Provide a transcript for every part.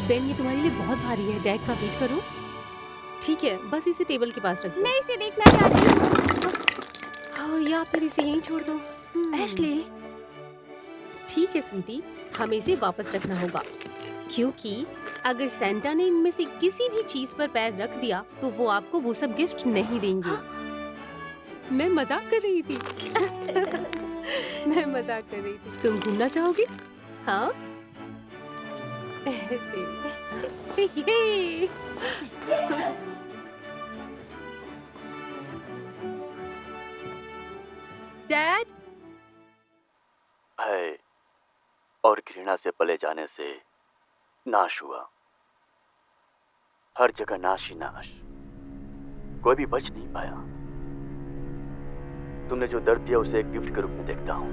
Ben, ये तुम्हारे लिए बहुत भारी है। डैड का वेट करो। ठीक है, बस इसे टेबल के पास रख दो। मैं इसे देखना चाहती हूँ। या फिर इसे यहीं छोड़ दो। एशली, ठीक है स्वीटी, हमें इसे वापस रखना होगा, क्योंकि अगर सेंटा ने इनमें से किसी भी चीज पर पैर रख दिया तो वो आपको वो सब गिफ्ट नहीं देंगे। मैं मजाक कर रही थी। मैं मजाक कर रही थी। तुम घूमना चाहोगी? हाँ, ऐसे। ये। डैड, भय और घृणा से पले जाने से नाश हुआ। हर जगह नाश ही नाश, कोई भी बच नहीं पाया। तुमने जो दर्द दिया उसे एक गिफ्ट के रूप में देखता हूं।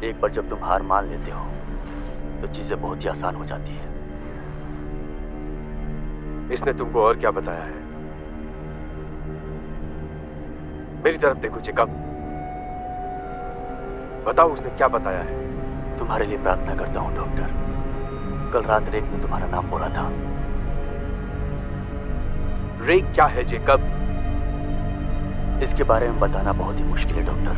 एक बार जब तुम हार मान लेते हो तो चीजें बहुत ही आसान हो जाती हैं। इसने तुमको और क्या बताया है? मेरी तरफ देखो चिकअप, बताओ उसने क्या बताया है? तुम्हारे लिए प्रार्थना करता हूं डॉक्टर। कल रात रेक ने तुम्हारा नाम बोला था। रेक क्या है जेकब? इसके बारे में बताना बहुत ही मुश्किल है डॉक्टर।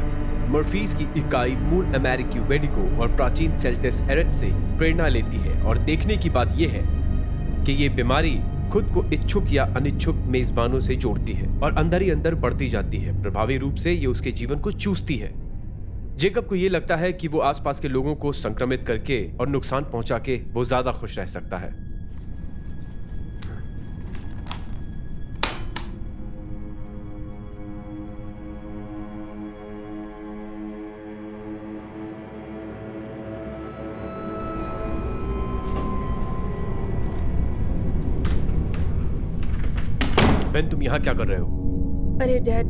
मर्फीज की इकाई मूल अमेरिकी वेडिको और प्राचीन सेल्टिस एरेट से प्रेरणा लेती है, और देखने की बात यह है कि ये बीमारी खुद को इच्छुक या अनिच्छुक मेजबानों से जोड़ती है और अंदर ही अंदर बढ़ती जाती है। प्रभावी रूप से ये उसके जीवन को चूसती है। जेकब को ये लगता है कि वो आसपास के लोगों को संक्रमित करके और नुकसान पहुंचा के वो ज्यादा खुश रह सकता है। बेन, तुम यहाँ क्या कर रहे हो? अरे डैड,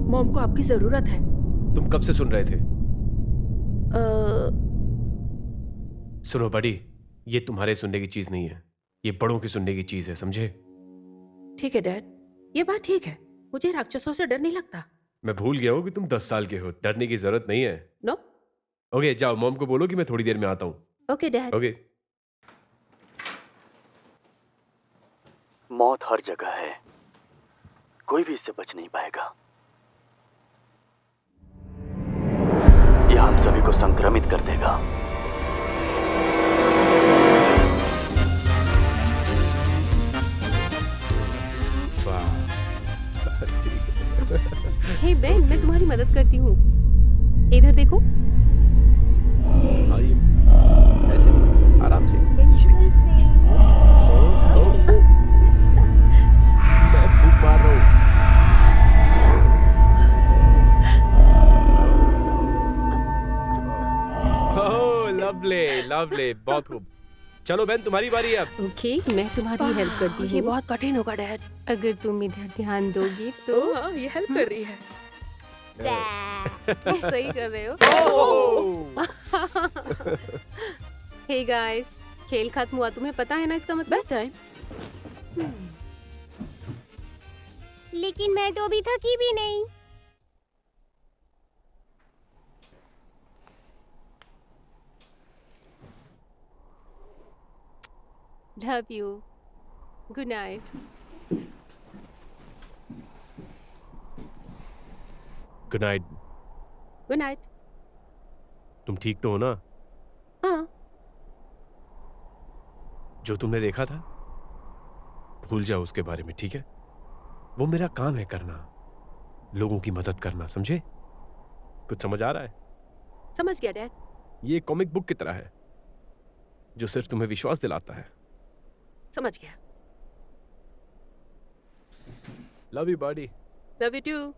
मॉम को आपकी जरूरत है। तुम कब से सुन रहे थे? सुनो बड़ी, ये तुम्हारे सुनने की चीज नहीं है, ये बड़ों की सुनने की चीज है, समझे? ठीक है डैड, ये बात ठीक है। मुझे राक्षसों से डर नहीं लगता। मैं भूल गया हूँ कि तुम 10 साल के हो, डरने की जरूरत नहीं है। नो। ओके, जाओ मॉम को बोलो कि मैं थोड़ी देर में आता हूँ। Okay dad. ओके। मौत हर जगह है, कोई भी इससे बच नहीं पाएगा। यह हम सभी को संक्रमित कर देगा। हे बेन, मैं तुम्हारी मदद करती हूँ। इधर देखो। ऐसे नहीं, आराम से। मैं फूंक मार रहा हूँ। लवली लवली, बहुत खूब। चलो बेन, तुम्हारी बारी है अब। ओके, मैं तुम्हारी हेल्प करती ये हूँ। बहुत कठिन होगा डैड। अगर तुम इधर ध्यान दोगी तो। हाँ, ये हेल्प कर रही है। सही कर रहे हो। हे गाइस, खेल खत्म हुआ, तुम्हें पता है ना इसका मतलब? Bed time. लेकिन मैं तो अभी थकी भी नहीं। Love you. Good night. Good night. Good night. तुम ठीक तो हो ना? हाँ। जो तुमने देखा था, भूल जाओ उसके बारे में, ठीक है? वो मेरा काम है करना, लोगों की मदद करना, समझे? कुछ समझ आ रहा है? समझ गया डैड। ये कॉमिक बुक की तरह है जो सिर्फ तुम्हें विश्वास दिलाता है। समझ गया। Love you buddy. Love you too.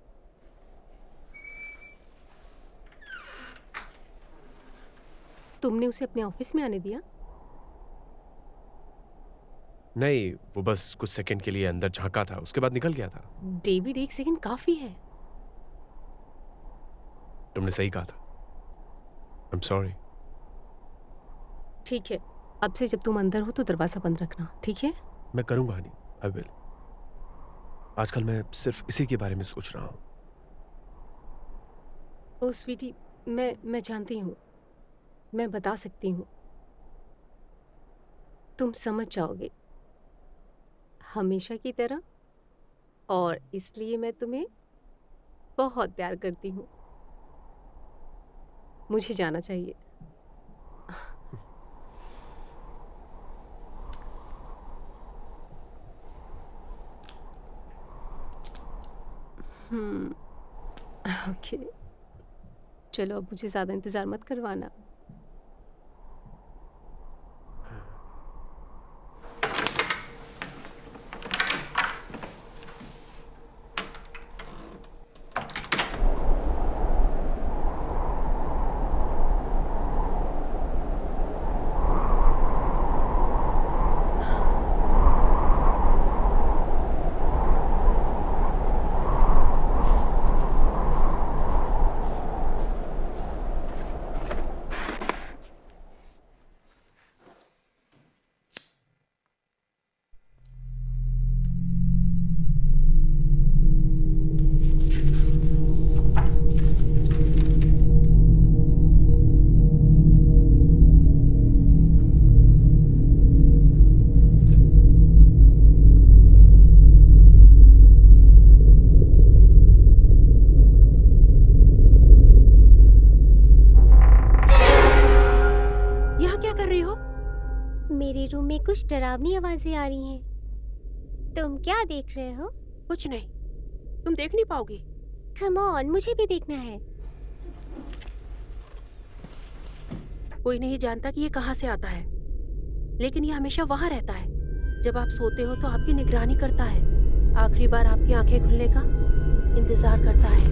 तुमने उसे अपने ऑफिस में आने दिया? नहीं, वो बस कुछ सेकंड के लिए अंदर झांका था, उसके बाद निकल गया था। डेविड, 1 सेकंड काफी है। तुमने सही कहा था। I am sorry. ठीक है, अब से जब तुम अंदर हो तो दरवाजा बंद रखना, ठीक है? मैं करूंगा हनी, आई विल। आजकल मैं सिर्फ इसी के बारे में सोच रहा हूं। ओ स्वीटी, मैं जानती हूँ, मैं बता सकती हूँ। तुम समझ जाओगे, हमेशा की तरह। और इसलिए मैं तुम्हें बहुत प्यार करती हूँ। मुझे जाना चाहिए। ओके, चलो अब मुझे ज़्यादा इंतज़ार मत करवाना। मेरे रूम में कुछ डरावनी आवाजें आ रही हैं। तुम क्या देख रहे हो? कुछ नहीं, तुम देख नहीं पाओगी। कम ऑन, मुझे भी देखना है। कोई नहीं जानता कि ये कहाँ से आता है, लेकिन ये हमेशा वहाँ रहता है। जब आप सोते हो तो आपकी निगरानी करता है, आखिरी बार आपकी आंखें खुलने का इंतजार करता है,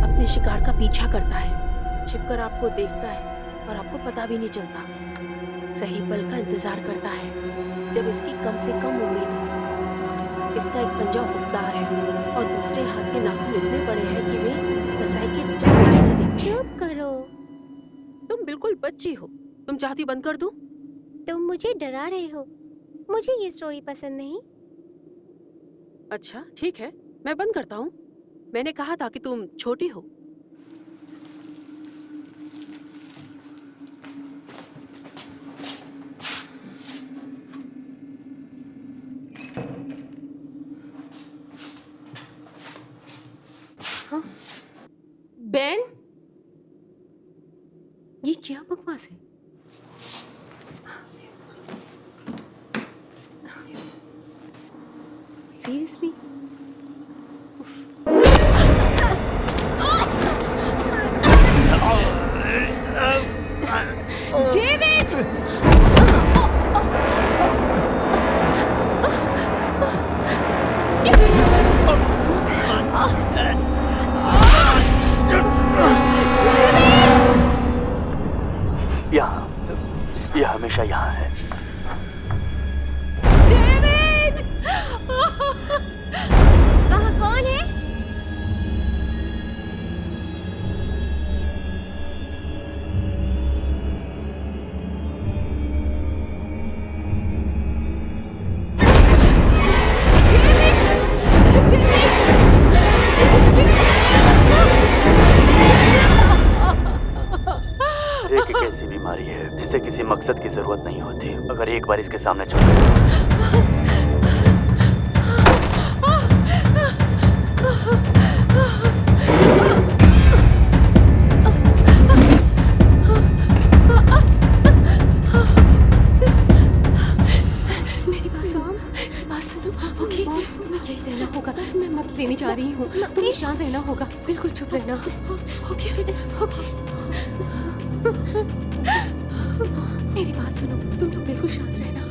अपने शिकार का पीछा करता है, छिपकर आपको देखता है और आपको पता भी नहीं चलता। सही पल का इंतजार करता है जब इसकी कम से कम उम्मीद हो। इसका एक पंजा हुकदार है और दूसरे हाथ के नाखून इतने बड़े हैं कि वे कसाई के चाकू जैसे दिखते हैं। चुप करो, तुम बिल्कुल बच्ची हो। तुम चाहती बंद कर दूं? तुम मुझे डरा रहे हो। मुझे ये स्टोरी पसंद नहीं। अच्छा ठीक है, मैं बंद करता हूँ। मैंने कहा था कि तुम छोटी हो। बेन, ये क्या बकवास है? सीरियसली? डेविड! यहाँ, ये हमेशा यहाँ है। डेविड! वहाँ कौन है? एक ऐसी बीमारी है जिसे किसी मकसद की जरूरत नहीं होती। अगर एक बार इसके सामने झुक गए मेरी बात सुनो, ओके? तुम्हें यही रहना होगा। मैं मत लेने जा रही हूँ। तुम्हें शांत रहना होगा, बिल्कुल चुप रहना। ओके? मेरी बात सुनो, तुम लोग बिल्कुल शांत रहना।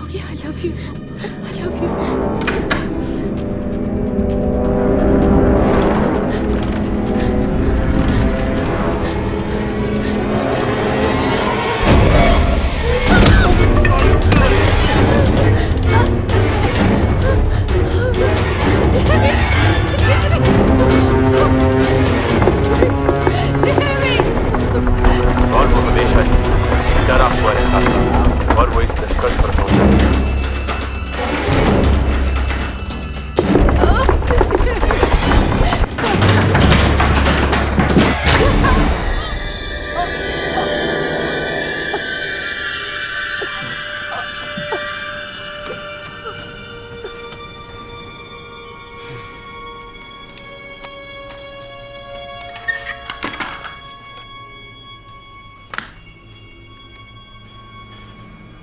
ओके? I love you. और वो हमेशा ही डरा हुआ रहता था और वो इस निष्कर्ष पर पहुंचा।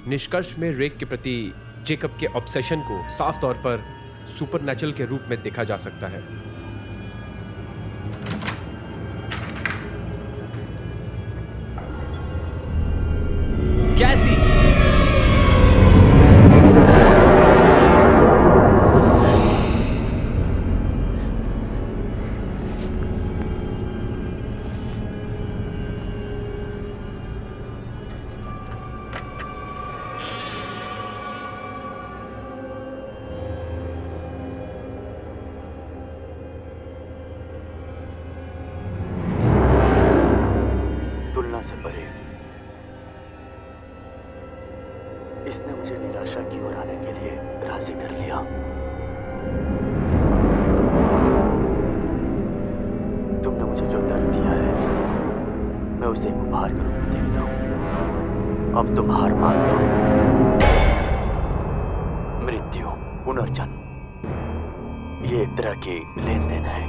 निष्कर्ष में रेक के प्रति जेकब के ऑब्सेशन को साफ तौर पर सुपरनैचुरल के रूप में देखा जा सकता है। कैसी तुलना से परे इसने मुझे निराशा की ओर आने के लिए राजी कर लिया। तुमने मुझे जो दर्द दिया है मैं उसे एक उपहार के रूप में देखता हूं। अब तुम हार मान लो। मृत्यु, पुनर्जन्म, ये एक तरह की लेन देन है।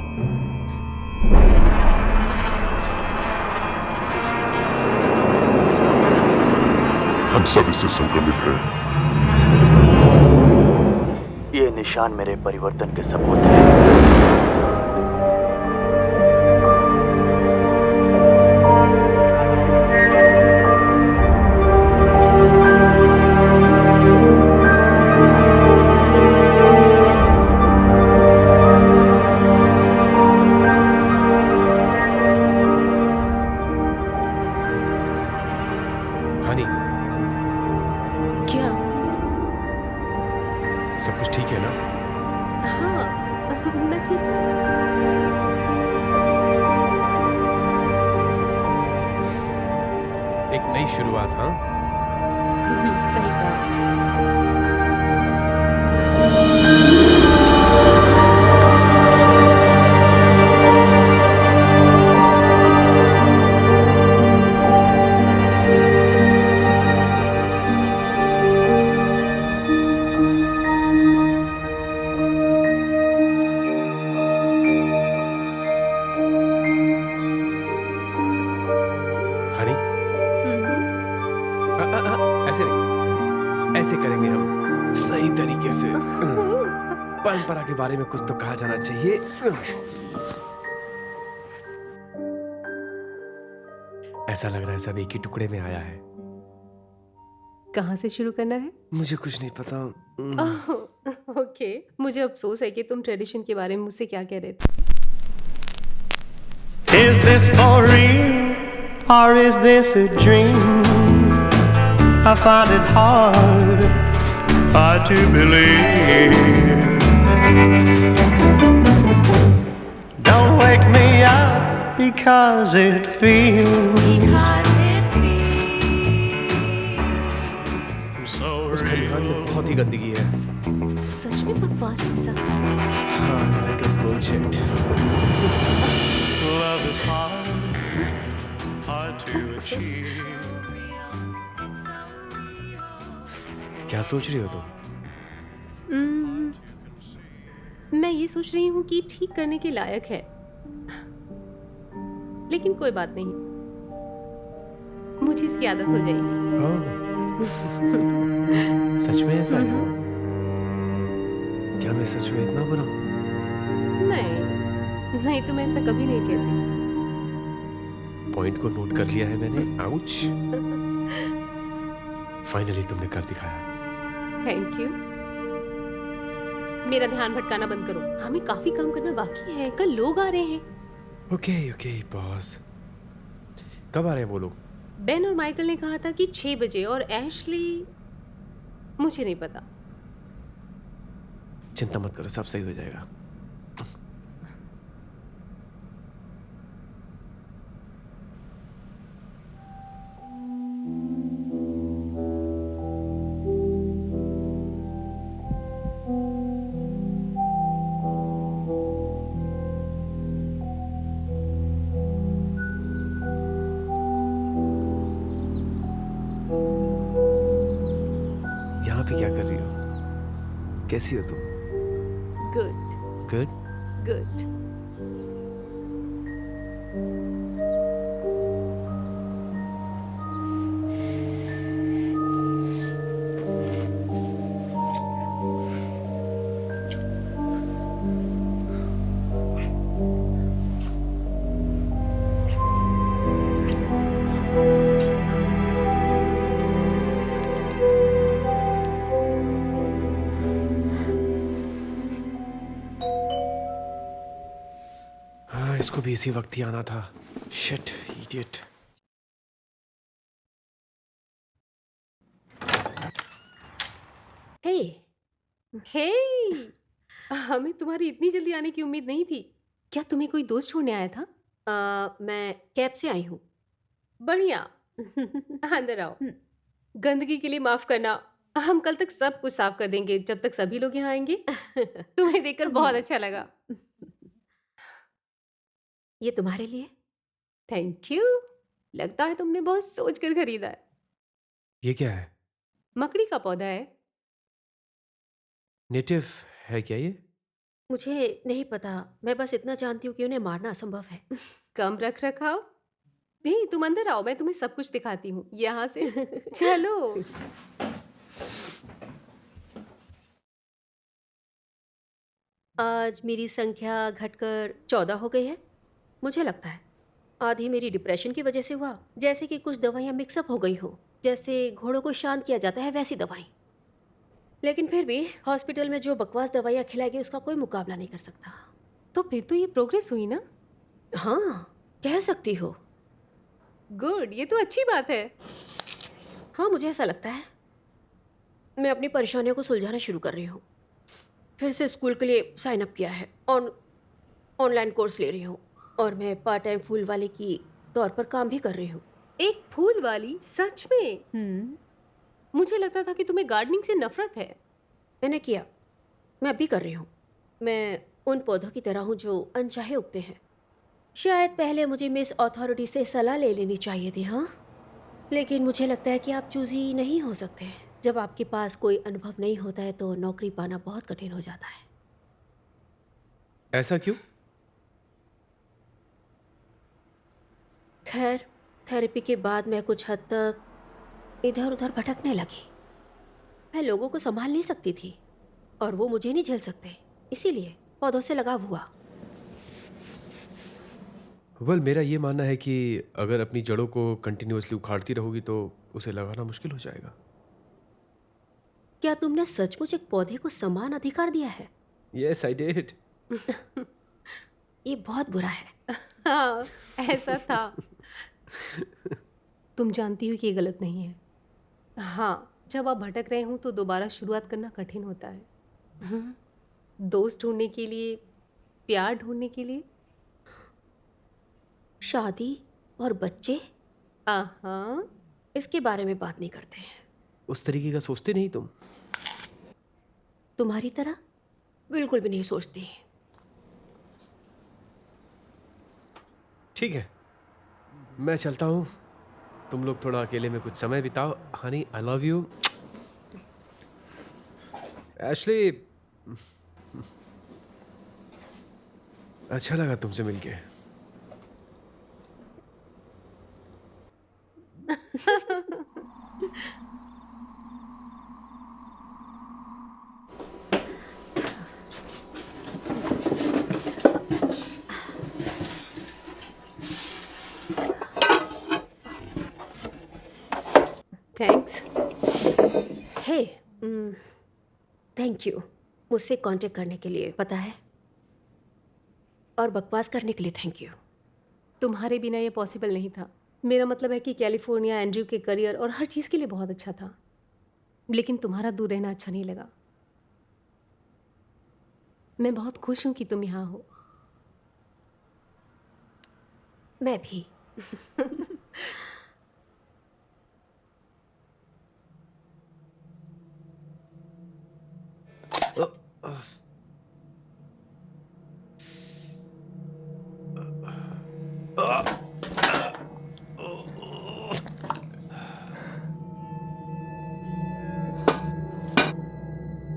हम सब इससे संक्रमित हैं। ये निशान मेरे परिवर्तन के सबूत हैं। हनी, क्या? सब कुछ ठीक है ना? हाँ, मैं ठीक हूँ। एक नई शुरुआत, हाँ? सही कहा। हनी, ऐसे नहीं, ऐसे करेंगे हम सही तरीके से। परंपरा के बारे में कुछ तो कहा जाना चाहिए। ऐसा लग रहा है सब एक ही टुकड़े में आया है। कहाँ से शुरू करना है? मुझे कुछ नहीं पता। ओके, मुझे अफसोस है कि तुम ट्रेडिशन के बारे में मुझसे क्या कह रहे थे। Is this for real or is this a dream? I find it hard to believe. Don't wake me up because it feels so उस खलिहान में real. बहुत ही गंदगी है। सच में बकवास जैसा। हाँ, like a bullshit। Love is hard to achieve. क्या सोच रही हो तुम? मैं ये सोच रही हूँ कि ठीक करने के लायक है, लेकिन कोई बात नहीं, मुझे इसकी आदत हो जाएगी। सच में ऐसा है? क्या मैं सच में इतना बुरा हूँ? नहीं, तो मैं ऐसा कभी नहीं कहती। पॉइंट को नोट कर लिया है मैंने। आउच। फाइनली तुमने कर दिखाया। Thank you. मेरा ध्यान भटकाना बंद करो, हमें काफी काम करना बाकी है, कल लोग आ रहे हैं। Okay boss. कब आ रहे हैं वो लोग? बेन और माइकल ने कहा था कि 6 बजे, और एशली मुझे नहीं पता। चिंता मत करो, सब सही हो जाएगा। यहाँ पे क्या कर रही हो? कैसी हो तुम? Good good. गुड। उसको भी इसी वक्त ही आना था। Shit, idiot. हे हे, हमें तुम्हारी इतनी जल्दी आने की उम्मीद नहीं थी। क्या तुम्हें कोई दोस्त छोड़ने आया था? मैं कैब से आई हूँ। बढ़िया। अंदर आओ। गंदगी के लिए माफ करना, हम कल तक सब कुछ साफ कर देंगे जब तक सभी लोग यहाँ आएंगे। तुम्हें देखकर बहुत अच्छा लगा। ये तुम्हारे लिए। Thank you. लगता है तुमने बहुत सोच कर खरीदा है। ये क्या है? मकड़ी का पौधा है। नेटिव है क्या ये? मुझे नहीं पता, मैं बस इतना जानती हूँ कि उन्हें मारना असंभव है। कम रख रखाव। नहीं, तुम अंदर आओ, मैं तुम्हें सब कुछ दिखाती हूँ यहाँ से। चलो। आज मेरी संख्या घटकर 14 हो गई है। मुझे लगता है आधी मेरी डिप्रेशन की वजह से हुआ, जैसे कि कुछ दवाइयाँ मिक्सअप हो गई हो, जैसे घोड़ों को शांत किया जाता है वैसी दवाई। लेकिन फिर भी हॉस्पिटल में जो बकवास दवाइयाँ खिलाई गई उसका कोई मुकाबला नहीं कर सकता। तो फिर तो ये प्रोग्रेस हुई ना? हाँ, कह सकती हो। गुड, ये तो अच्छी बात है। हाँ, मुझे ऐसा लगता है। मैं अपनी परेशानियों को सुलझाना शुरू कर रही हूँ। फिर से स्कूल के लिए साइन अप किया है, ऑनलाइन कोर्स ले रही हूँ, और मैं पार्ट टाइम फूल वाले की तौर पर काम भी कर रही हूँ। एक फूल वाली? सच में? मुझे लगता था कि तुम्हें गार्डनिंग से नफरत है। मैंने किया, मैं अभी कर रही हूँ। मैं उन पौधों की तरह हूँ जो अनचाहे उगते हैं। शायद पहले मुझे मिस अथॉरिटी से सलाह ले लेनी चाहिए थी, हाँ, लेकिन मुझे लगता है कि आप चूजी नहीं हो सकते। जब आपके पास कोई अनुभव नहीं होता है तो नौकरी पाना बहुत कठिन हो जाता है। ऐसा क्यों? खैर, थेरेपी के बाद मैं कुछ हद तक इधर उधर भटकने लगी। मैं लोगों को संभाल नहीं सकती थी और वो मुझे नहीं झेल सकते, इसीलिए पौधों से लगाव हुआ। वेल, मेरा ये मानना है कि अगर अपनी जड़ों को कंटिन्यूअसली उखाड़ती रहोगी तो उसे लगाना मुश्किल हो जाएगा। क्या तुमने सचमुच एक पौधे को समान अधिकार दिया है? Yes, I did. ये बहुत बुरा है। हाँ, ऐसा था। तुम जानती हो कि ये गलत नहीं है। हाँ, जब आप भटक रहे हो तो दोबारा शुरुआत करना कठिन होता है। दोस्त ढूंढने के लिए, प्यार ढूंढने के लिए। शादी और बच्चे, हाँ, इसके बारे में बात नहीं करते हैं। उस तरीके का सोचते नहीं तुम? तुम्हारी तरह बिल्कुल भी नहीं सोचती। ठीक है, मैं चलता हूँ। तुम लोग थोड़ा अकेले में कुछ समय बिताओ। Honey, I love you. Ashley, अच्छा लगा तुमसे मिलके। थैंक्स। हे, थैंक यू मुझसे कांटेक्ट करने के लिए, पता है, और बकवास करने के लिए थैंक यू। तुम्हारे बिना ये पॉसिबल नहीं था। मेरा मतलब है कि कैलिफोर्निया एंड्रयू के करियर और हर चीज़ के लिए बहुत अच्छा था, लेकिन तुम्हारा दूर रहना अच्छा नहीं लगा। मैं बहुत खुश हूँ कि तुम यहाँ हो। मैं भी।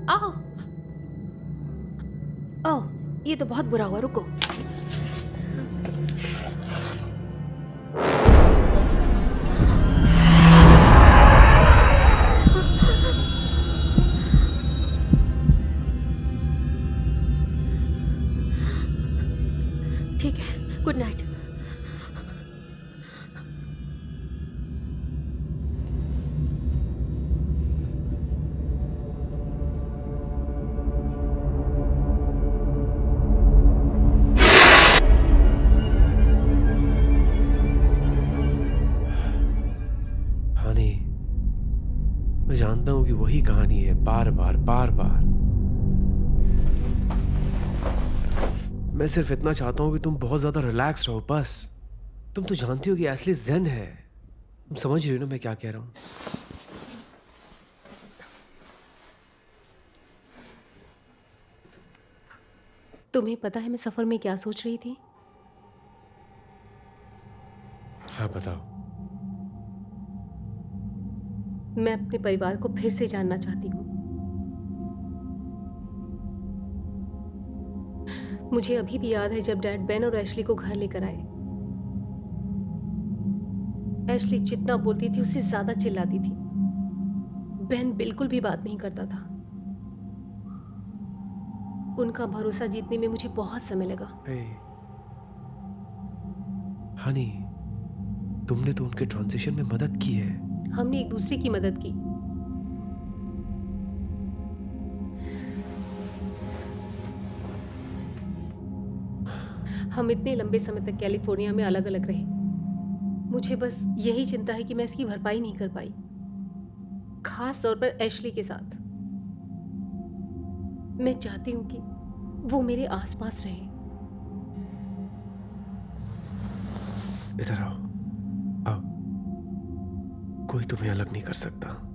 आओ। ओह, ये तो बहुत बुरा हुआ, रुको। ठीक है, गुड नाइट। मैं जानता हूं कि वही कहानी है, बार बार बार बार। मैं सिर्फ इतना चाहता हूं कि तुम बहुत ज्यादा रिलैक्स रहो बस। तुम तो जानती हो कि एशली ज़ेन है। तुम समझ रही हो ना मैं क्या कह रहा हूं? तुम्हें पता है मैं सफर में क्या सोच रही थी? हाँ बताओ। मैं अपने परिवार को फिर से जानना चाहती हूँ। मुझे अभी भी याद है जब डैड बेन और एशली को घर लेकर आए। एशली जितना बोलती थी उससे ज्यादा चिल्लाती थी। बेन बिल्कुल भी बात नहीं करता था। उनका भरोसा जीतने में मुझे बहुत समय लगा। हनी, तुमने तो उनके ट्रांजिशन में मदद की है। हमने एक दूसरे की मदद की। हम इतने लंबे समय तक कैलिफोर्निया में अलग अलग रहे। मुझे बस यही चिंता है कि मैं इसकी भरपाई नहीं कर पाई, खास तौर पर एशली के साथ। मैं चाहती हूं कि वो मेरे आसपास रहे। इधर आओ, आओ। कोई तुम्हें अलग नहीं कर सकता।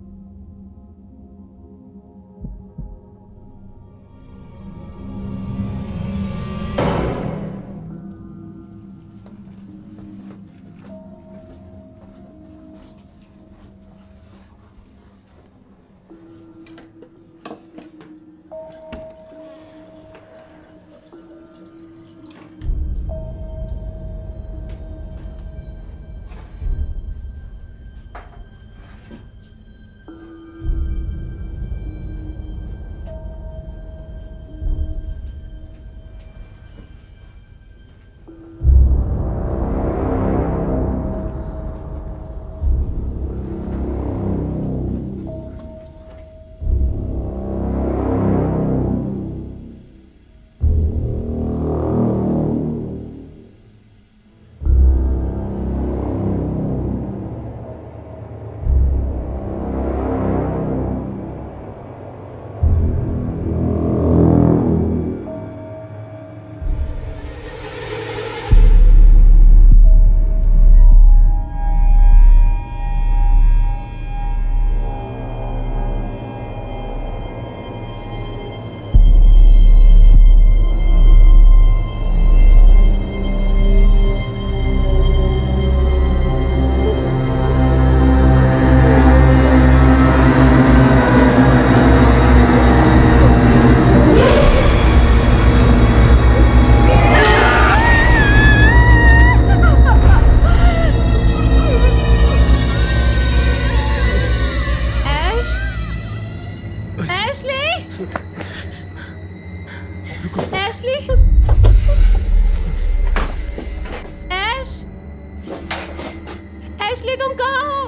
एशली तुम कहाँ हो?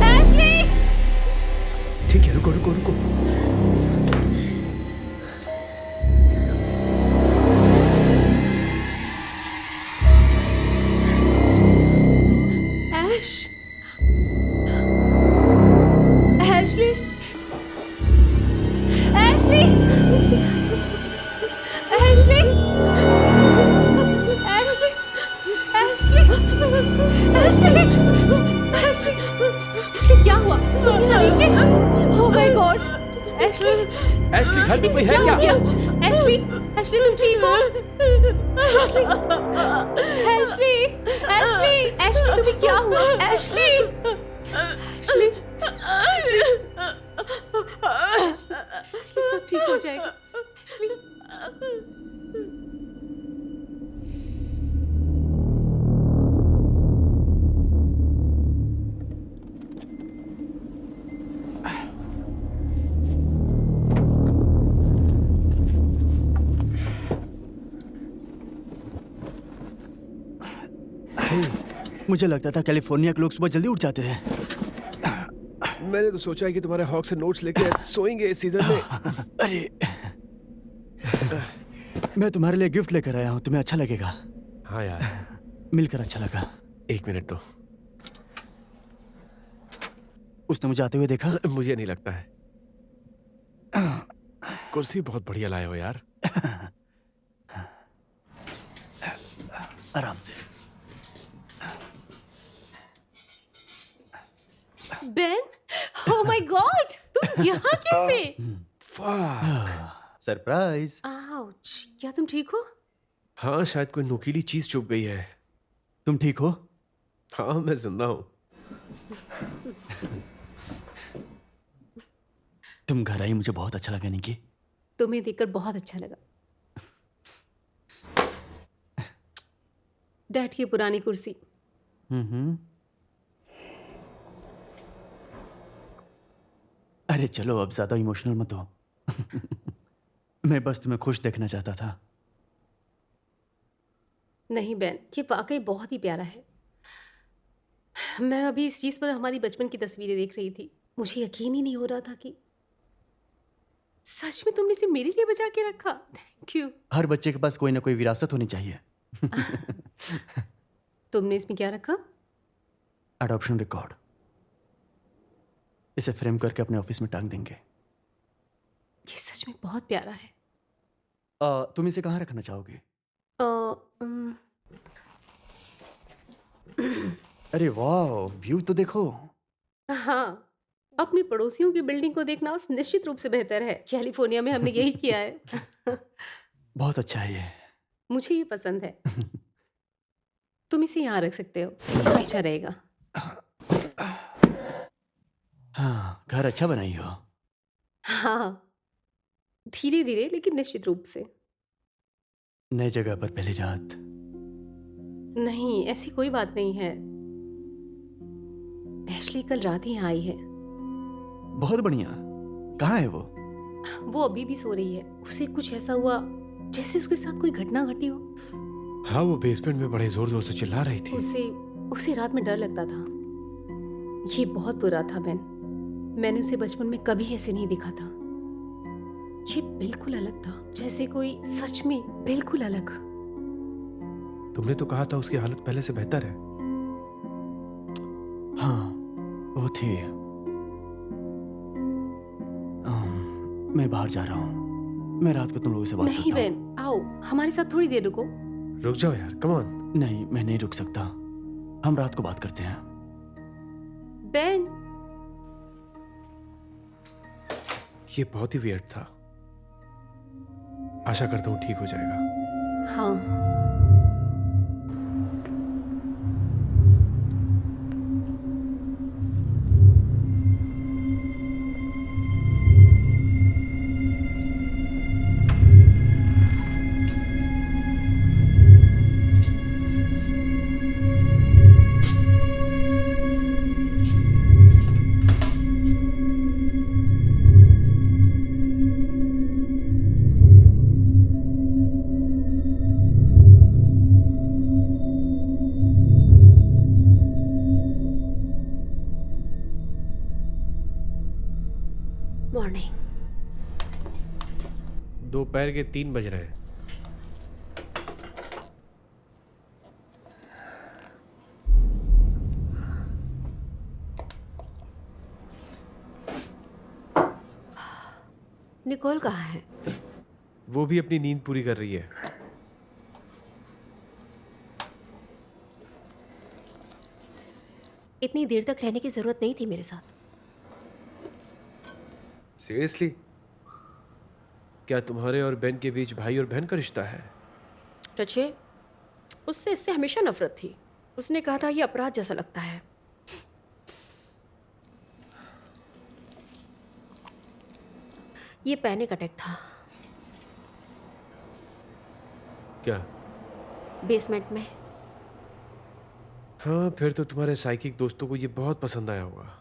एशली! ठीक है, रुको रुको रुको। Ash! Ashley! Ashley! Ashley! Ashley! Ashley! Ashley क्या हुआ? तुम यहाँ नीचे? Oh my God! Ashley! Ashley घर में इसे कोई है क्या क्या? हो गया? एशली! एशली तुम ठीक हो? एशली! एशली! एशली! एशली तुम्हें क्या हुआ? एशली! एशली! एशली! एशली सब ठीक हो जाएगा। एशली! मुझे लगता था कैलिफोर्निया के लोग सुबह जल्दी उठ जाते हैं। मैंने तो सोचा है कि तुम्हारे हॉक से नोट्स लेके सोएंगे इस सीजन में। अरे मैं तुम्हारे लिए गिफ्ट लेकर आया हूँ, तुम्हें अच्छा लगेगा। हाँ यार, मिलकर अच्छा लगा। एक मिनट तो। उसने मुझे आते हुए देखा? मुझे नहीं लगता है। कुर्सी बहुत बढ़िया लाए हो यार। आराम से। बेन, ओह माय गॉड, तुम यहाँ कैसे? सरप्राइज। आउच, क्या तुम ठीक हो? हाँ, शायद कोई नुकीली चीज चुभ गई है। तुम ठीक हो? हाँ, मैं जिंदा हूँ। तुम घर आई, मुझे बहुत अच्छा लगा निकी। तुम्हें देखकर बहुत अच्छा लगा। डैड की पुरानी कुर्सी। अरे चलो, अब ज्यादा इमोशनल मत हो। मैं बस तुम्हें खुश देखना चाहता था। नहीं बेन, ये वाकई बहुत ही प्यारा है। मैं अभी इस चीज पर हमारी बचपन की तस्वीरें देख रही थी। मुझे यकीन ही नहीं हो रहा था कि सच में तुमने इसे मेरे लिए बचा के रखा। Thank you. हर बच्चे के पास कोई ना कोई विरासत होनी चाहिए। तुमने इसमें क्या रखा? Adoption record. इसे फ्रेम करके अपने ऑफिस में टांग देंगे। ये सच में बहुत प्यारा है। तुम इसे कहाँ रखना चाहोगे? अम, अरे वाह, व्यू तो देखो। हाँ, अपने पड़ोसियों की बिल्डिंग को देखना निश्चित रूप से बेहतर है। कैलिफोर्निया में हमने यही किया है। बहुत अच्छा है ये। मुझे ये पसंद है। तुम इसे यहाँ रख सकते हो, अच्छा रहेगा। हाँ, घर अच्छा बनाई हो। हाँ, धीरे धीरे लेकिन निश्चित रूप से। नई जगह पर पहली रात। नहीं, ऐसी कोई बात नहीं है। एशली कल रात ही यहाँ आई है। बहुत बढ़िया। कहाँ है वो? वो अभी भी सो रही है। उसे कुछ ऐसा हुआ जैसे उसके साथ कोई घटना घटी हो। हाँ, वो बेसमेंट में बड़े जोर जोर से चिल्ला रही थी। उसे रात में डर लगता था। ये बहुत बुरा था बेन। मैंने उसे बचपन में कभी ऐसे नहीं देखा था। ये बिल्कुल अलग था, जैसे कोई सच में बिल्कुल अलग। तुमने तो कहा था उसकी हालत पहले से बेहतर है। हाँ, वो थी। मैं बाहर जा रहा हूँ। मैं रात को तुम लोगों से बात नहीं करता हूँ। बेन, आओ हमारे साथ थोड़ी देर रुको। रुक जाओ यार, कम ऑन। नहीं, मैं नहीं रुक सकता। हम रात को बात करते हैं। बेन, ये बहुत ही वियर्ड था। आशा करता हूँ ठीक हो जाएगा। हाँ। मॉर्निंग। दोपहर के 3 बज रहे हैं। निकोल कहाँ है? वो भी अपनी नींद पूरी कर रही है। इतनी देर तक रहने की जरूरत नहीं थी मेरे साथ। सीरियसली? क्या तुम्हारे और बेन के बीच भाई और बहन का रिश्ता है? टचे, उससे इससे हमेशा नफरत थी। उसने कहा था ये अपराध जैसा लगता है। ये पैनिक अटैक था। क्या? बेसमेंट में। हाँ, फिर तो तुम्हारे साइकिक दोस्तों को ये बहुत पसंद आया होगा।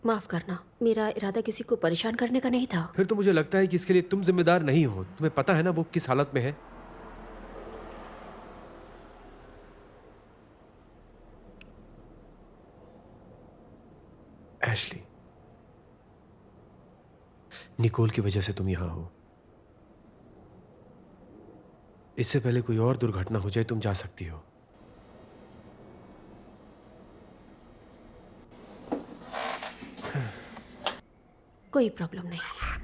माफ करना, मेरा इरादा किसी को परेशान करने का नहीं था। फिर तो मुझे लगता है कि इसके लिए तुम जिम्मेदार नहीं हो। तुम्हें पता है ना वो किस हालत में है। एशली, निकोल की वजह से तुम यहां हो। इससे पहले कोई और दुर्घटना हो जाए तुम जा सकती हो। कोई प्रॉब्लम नहीं है।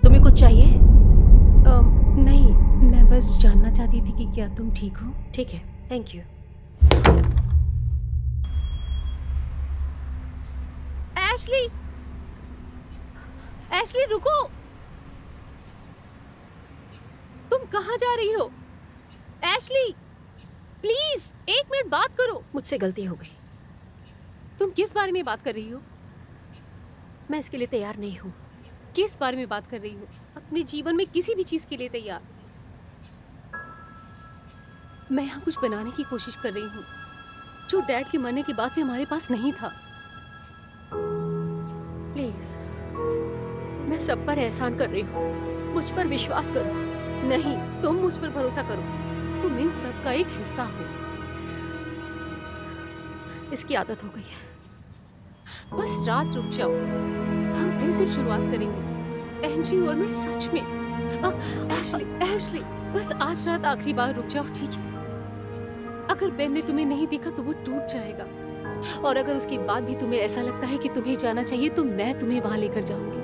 तुम्हें कुछ चाहिए? नहीं, मैं बस जानना चाहती थी कि क्या तुम ठीक हो? ठीक है, थैंक यू। एशली! एशली रुको! तुम कहाँ जा रही हो? एशली! प्लीज, 1 मिनट बात करो। मुझसे गलती हो गई। तुम किस बारे में बात कर रही हो? मैं इसके लिए तैयार नहीं हूँ। किस बारे में बात कर रही हो? अपने जीवन में किसी भी चीज के लिए तैयार। मैं यहाँ कुछ बनाने की कोशिश कर रही हूँ जो डैड के मरने के बाद से हमारे पास नहीं था। प्लीज, मैं सब पर एहसान कर रही हूँ, मुझ पर विश्वास करो। नहीं, तुम मुझ पर भरोसा करो। तुम इन सब का एक हिस्सा हो। इसकी आदत हो गई है। बस रात रुक जाओ, हम फिर से शुरुआत करेंगे। एंजी और मैं सच में एशली, एशली, बस आज रात आखिरी बार रुक जाओ, ठीक है? अगर बेन ने तुम्हें नहीं देखा तो वो टूट जाएगा, और अगर उसके बाद भी तुम्हें ऐसा लगता है कि तुम्हें जाना चाहिए तो मैं तुम्हें वहां लेकर जाऊंगी।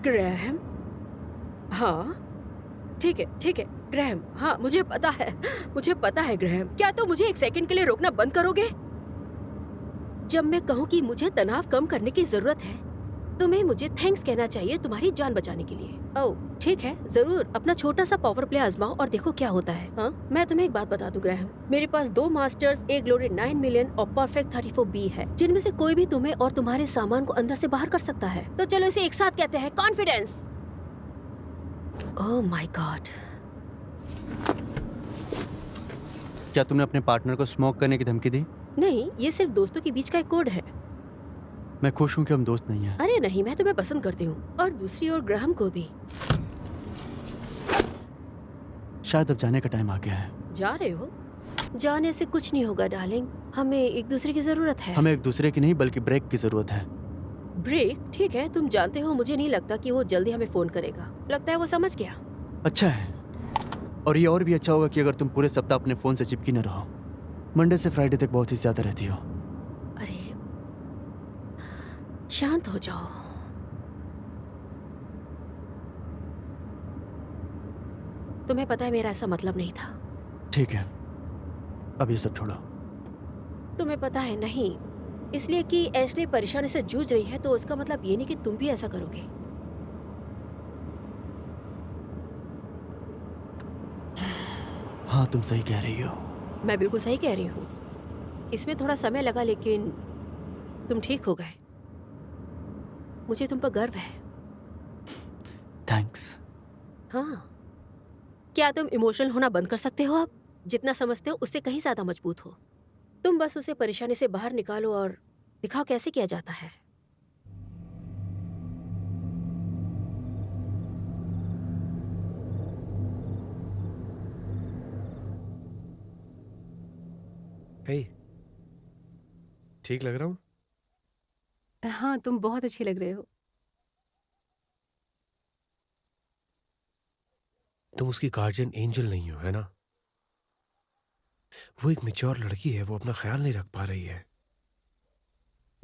ग्रैहम? हाँ ठीक है ग्रैहम, हाँ मुझे पता है ग्रैहम। क्या तुम मुझे 1 सेकंड के लिए रोकना बंद करोगे? जब मैं कहूँ कि मुझे तनाव कम करने की जरूरत है, तुम्हें मुझे थैंक्स कहना चाहिए तुम्हारी जान बचाने के लिए। ओह ठीक है, जरूर अपना छोटा सा पावर प्ले आजमाओ और देखो क्या होता है। हाँ, मैं तुम्हें एक बात बता दूं ग्रैहम, मेरे पास 2 मास्टर्स, एक ग्लोरी 9 मिलियन और परफेक्ट 34B है, जिनमें से कोई भी तुम्हें और तुम्हारे सामान को अंदर से बाहर कर सकता है। तो चलो इसे एक साथ कहते हैं, कॉन्फिडेंस। Oh my God. क्या तुमने अपने पार्टनर को स्मोक करने की धमकी दी? नहीं, ये सिर्फ दोस्तों के बीच का एक कोड है। मैं खुश हूँ कि हम दोस्त नहीं हैं। अरे नहीं, मैं तुम्हें पसंद करती हूँ, और दूसरी ओर ग्राहम को भी। शायद अब जाने का टाइम आ गया है। जा रहे हो? जाने से कुछ नहीं होगा डार्लिंग, हमें एक दूसरे की जरूरत है। हमें एक दूसरे की नहीं बल्कि ब्रेक की जरूरत है। ब्रेक? ठीक है, तुम जानते हो मुझे नहीं लगता कि वो जल्दी हमें फोन करेगा। लगता है वो समझ गया। अच्छा है, और ये और भी अच्छा होगा कि अगर तुम पूरे सप्ताह अपने फोन से चिपकी न रहो। मंडे से फ्राइडे तक बहुत ही ज्यादा रहती हो। अरे शांत हो जाओ। तुम्हें पता है मेरा ऐसा मतलब नहीं था। ठीक है, अब ये सब छोड़ो। तुम्हें पता है नहीं, इसलिए कि एशले परेशानी से जूझ रही है तो उसका मतलब ये नहीं कि तुम भी ऐसा करोगे। हाँ, तुम सही कह रही हो। मैं बिल्कुल सही कह रही हूँ। इसमें थोड़ा समय लगा लेकिन तुम ठीक हो गए। मुझे तुम पर गर्व है। थैंक्स। हाँ, क्या तुम इमोशनल होना बंद कर सकते हो? अब जितना समझते हो उससे कहीं ज्यादा मजबूत हो। तुम बस उसे परेशानी से बाहर निकालो और दिखाओ कैसे किया जाता है। हे, ठीक लग रहा हूँ? हाँ, तुम बहुत अच्छे लग रहे हो। तुम उसकी गार्जियन एंजल नहीं हो, है ना? वो एक मैच्योर लड़की है, वो अपना ख्याल नहीं रख पा रही है।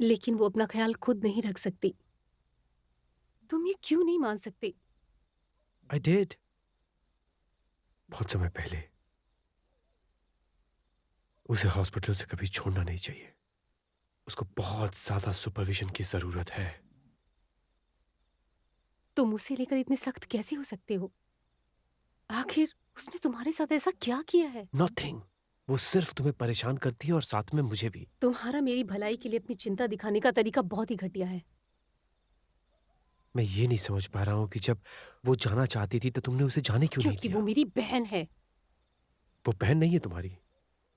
लेकिन वो अपना ख्याल खुद नहीं रख सकती। तुम ये क्यों नहीं मान सकते? आई डिड, बहुत समय पहले। उसे हॉस्पिटल से कभी छोड़ना नहीं चाहिए। उसको बहुत ज्यादा सुपरविजन की जरूरत है। तुम उसे लेकर इतने सख्त कैसे हो सकते हो? आखिर उसने तुम्हारे साथ ऐसा क्या किया है? नथिंग। वो सिर्फ तुम्हें परेशान करती है और साथ में मुझे भी। तुम्हारा मेरी भलाई के लिए अपनी चिंता दिखाने का तरीका बहुत ही घटिया है। मैं ये नहीं समझ पा रहा हूँ कि जब वो जाना चाहती थी तो तुमने उसे जाने क्यों नहीं क्योंकि दिया? वो मेरी बहन है। वो बहन नहीं है तुम्हारी।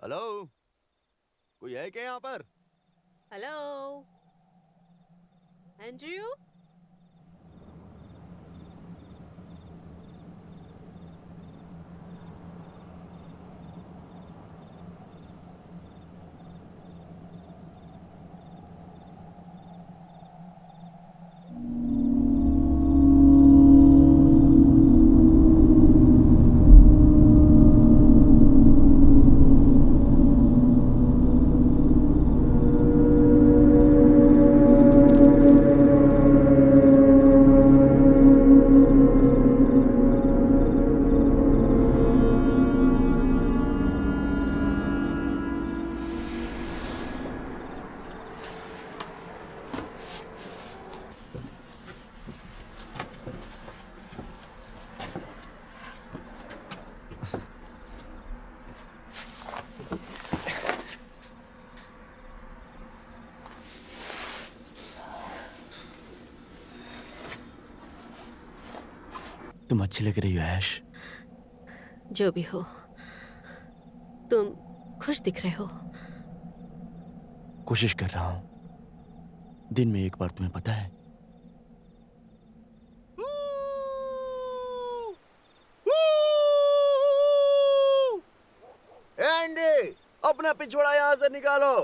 हेलो, कोई है क्या यहाँ पर? Hello Andrew. तुम अच्छी लग रही हो ऐश। जो भी हो, तुम खुश दिख रहे हो। कोशिश कर रहा हूँ। दिन में एक बार, तुम्हें पता है। एंडी, अपना पिछवाड़ा यहाँ से निकालो।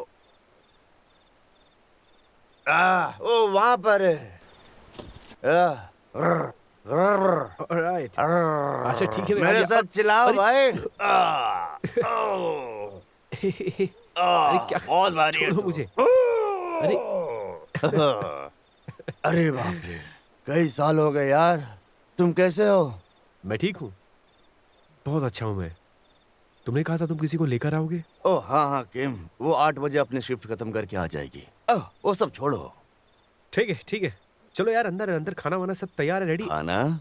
वो वहां पर है। ऑलराइट। अच्छा ठीक है, मेरे साथ चिल्लाओ भाई। अरे क्या, बहुत भारी है छोड़ो तू। मुझे। अरे अरे बाप रे, कई साल हो गए यार। तुम कैसे हो? मैं ठीक हूँ, बहुत अच्छा हूँ मैं। तुमने कहा था तुम किसी को लेकर आओगे। ओह हाँ हाँ किम, वो 8 बजे अपनी शिफ्ट खत्म करके आ जाएगी। वो सब छोड़ो। ठीक है ठीक है, चलो यार अंदर अंदर, खाना वाना सब तैयार है, रेडी। खाना?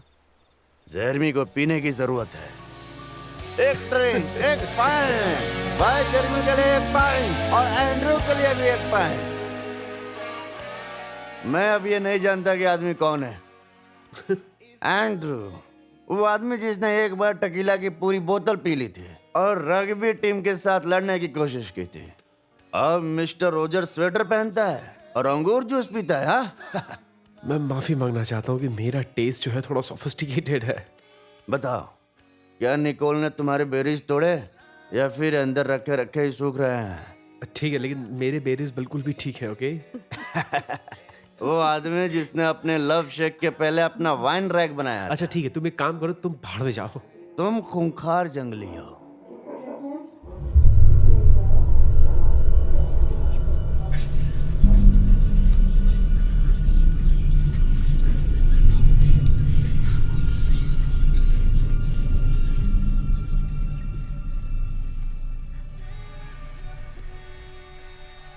जहरमी को पीने की जरूरत है। एक ड्रिंक, एक पाइन। भाई गर्मी के लिए एक पाइन और एंड्रू के लिए भी एक पाइन। मैं अब ये नहीं जानता कि आदमी कौन है। एंड्रू, वो आदमी जिसने एक बार टकीला की पूरी बोतल पी ली थी और रग्बी टीम के साथ लड़ने की कोशिश की थी। अब मिस्टर रोजर स्वेटर पहनता है और अंगूर जूस पीता है। हाँ? मैं माफी मांगना चाहता हूँ कि मेरा टेस्ट जो है थोड़ा सोफिस्टिकेटेड है। बताओ, क्या निकोल ने तुम्हारे बेरीज तोड़े या फिर अंदर रखे रखे ही सूख रहे हैं? ठीक है, लेकिन मेरे बेरीज बिल्कुल भी ठीक है। ओके। वो आदमी जिसने अपने लव शेक के पहले अपना वाइन रैक बनाया। अच्छा ठीक है, तुम एक काम करो, तुम भाड़ में जाओ। तुम खूंखार जंगली हो।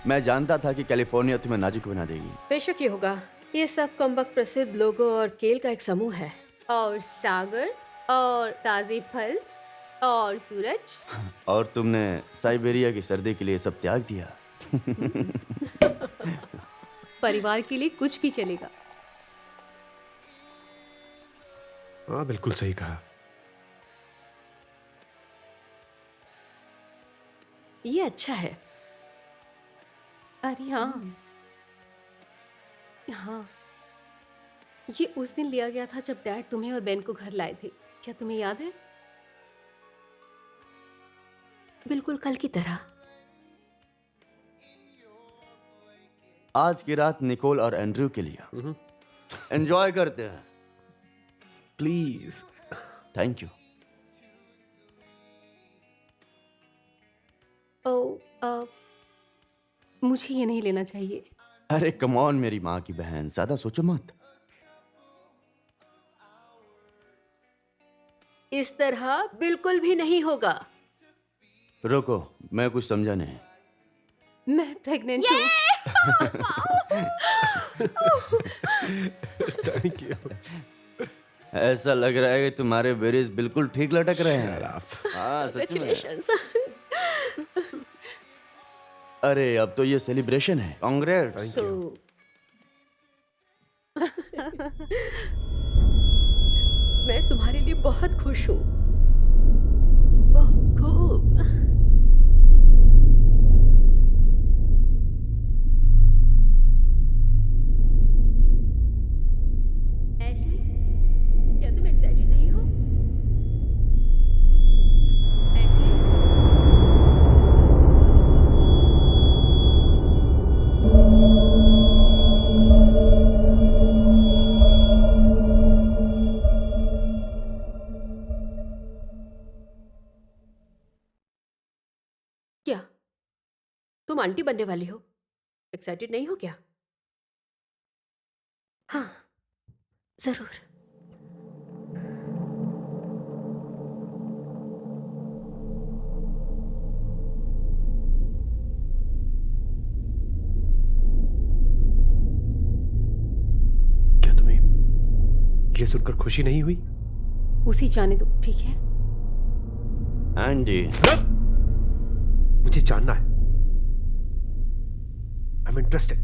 मैं जानता था कि कैलिफोर्निया तुम्हें नाजुक बना देगी। बेशक ही होगा। ये सब कमबख्त प्रसिद्ध लोगों और केल का एक समूह है। और सागर और ताजे फल और सूरज। और तुमने साइबेरिया की सर्दी के लिए सब त्याग दिया। परिवार के लिए कुछ भी चलेगा। हाँ बिल्कुल सही कहा। ये अच्छा है। अरे हाँ हाँ, ये उस दिन लिया गया था जब डैड तुम्हें और बेन को घर लाए थे। क्या तुम्हें याद है? बिल्कुल कल की तरह। आज की रात निकोल और एंड्रयू के लिए एंजॉय करते हैं। प्लीज। Thank you. मुझे ये नहीं लेना चाहिए। अरे कम ऑन मेरी माँ की बहन, ज्यादा सोचो मत। इस तरह बिल्कुल भी नहीं होगा। रुको, मैं कुछ समझा नहीं। मैं प्रेग्नेंट हूँ। Thank you. ऐसा लग रहा है कि तुम्हारे बेरीज बिल्कुल ठीक लटक रहे हैं। हाँ सच में। Congratulations. अरे अब तो ये सेलिब्रेशन है। कांग्रेट्स। So, मैं तुम्हारे लिए बहुत खुश हूँ। बहुत खूब। एशली, क्या तुम एक्साइटेड नहीं हो? एशली? क्या तुम आंटी बनने वाली हो? एक्साइटेड नहीं हो क्या? हाँ, जरूर। क्या तुम्हें ये सुनकर खुशी नहीं हुई? उसी जाने दो, ठीक है? एंडी, मुझे जानना है। I am interested.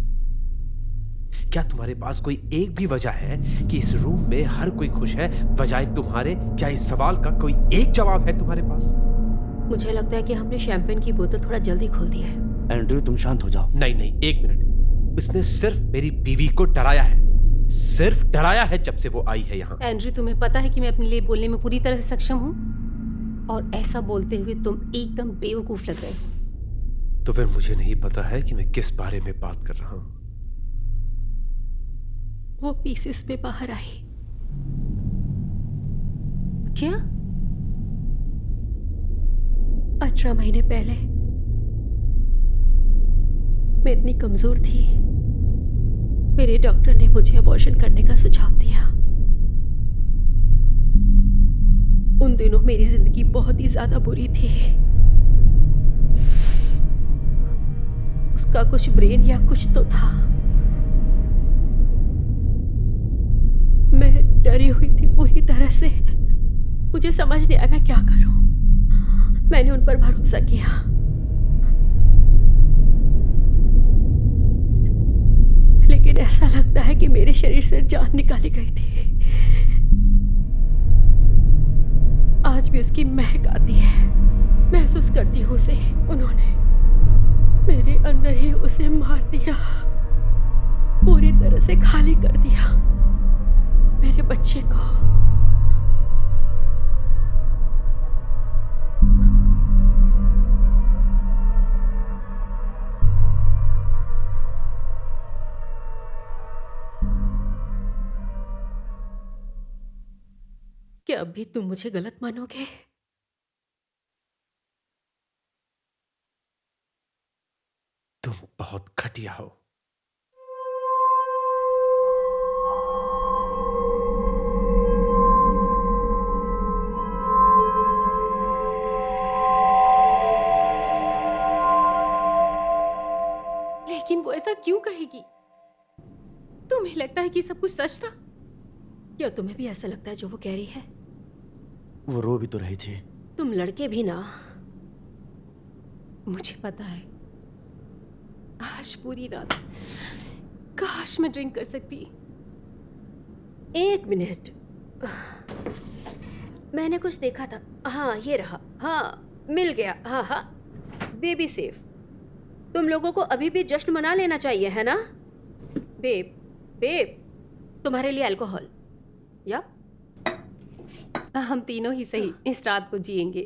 क्या तुम्हारे पास कोई एक भी वजह है कि इस रूम में हर कोई खुश है बजाय तुम्हारे? क्या इस सवाल का कोई एक जवाब है तुम्हारे पास? मुझे लगता है कि हमने शैंपेन की बोतल थोड़ा जल्दी खोल दी है। एंड्रयू तुम शांत हो जाओ। नहीं नहीं, एक मिनट। उसने सिर्फ मेरी बीवी को डराया है, सिर्फ डराया है जब से वो आई है यहाँ। एंड्रयू, तुम्हें पता है कि मैं अपने लिए बोलने में पूरी तरह से सक्षम हूँ, और ऐसा बोलते हुए तुम एकदम बेवकूफ लग रहे हो। तो फिर मुझे नहीं पता है कि मैं किस बारे में बात कर रहा हूँ। वो पीसेस पे बाहर आई। क्या? 18 महीने पहले मैं इतनी कमजोर थी, मेरे डॉक्टर ने मुझे अबॉर्शन करने का सुझाव दिया। उन दिनों मेरी जिंदगी बहुत ही ज्यादा बुरी थी। उसका कुछ ब्रेन या कुछ तो था। मैं डरी हुई थी पूरी तरह से। मुझे समझ नहीं आया मैं क्या करूं। मैंने उन पर भरोसा किया। लेकिन ऐसा लगता है कि मेरे शरीर से जान निकाली गई थी। आज भी उसकी महक आती है, महसूस करती हूँ उसे। उन्होंने मेरे अंदर ही उसे मार दिया, पूरी तरह से खाली कर दिया मेरे बच्चे को। क्या अभी तुम मुझे गलत मानोगे? तुम बहुत घटिया हो। लेकिन वो ऐसा क्यों कहेगी? तुम्हें लगता है कि सब कुछ सच था? क्या तुम्हें भी ऐसा लगता है जो वो कह रही है? वो रो भी तो रही थी। तुम लड़के भी ना। मुझे पता है। आज पूरी रात काश मैं ड्रिंक कर सकती। एक मिनट, मैंने कुछ देखा था। हाँ ये रहा। हाँ मिल गया। हाँ हाँ, बेबी सेफ। तुम लोगों को अभी भी जश्न मना लेना चाहिए, है ना? बेब, बेब, तुम्हारे लिए अल्कोहल। या हम तीनों ही सही इस रात को जिएंगे।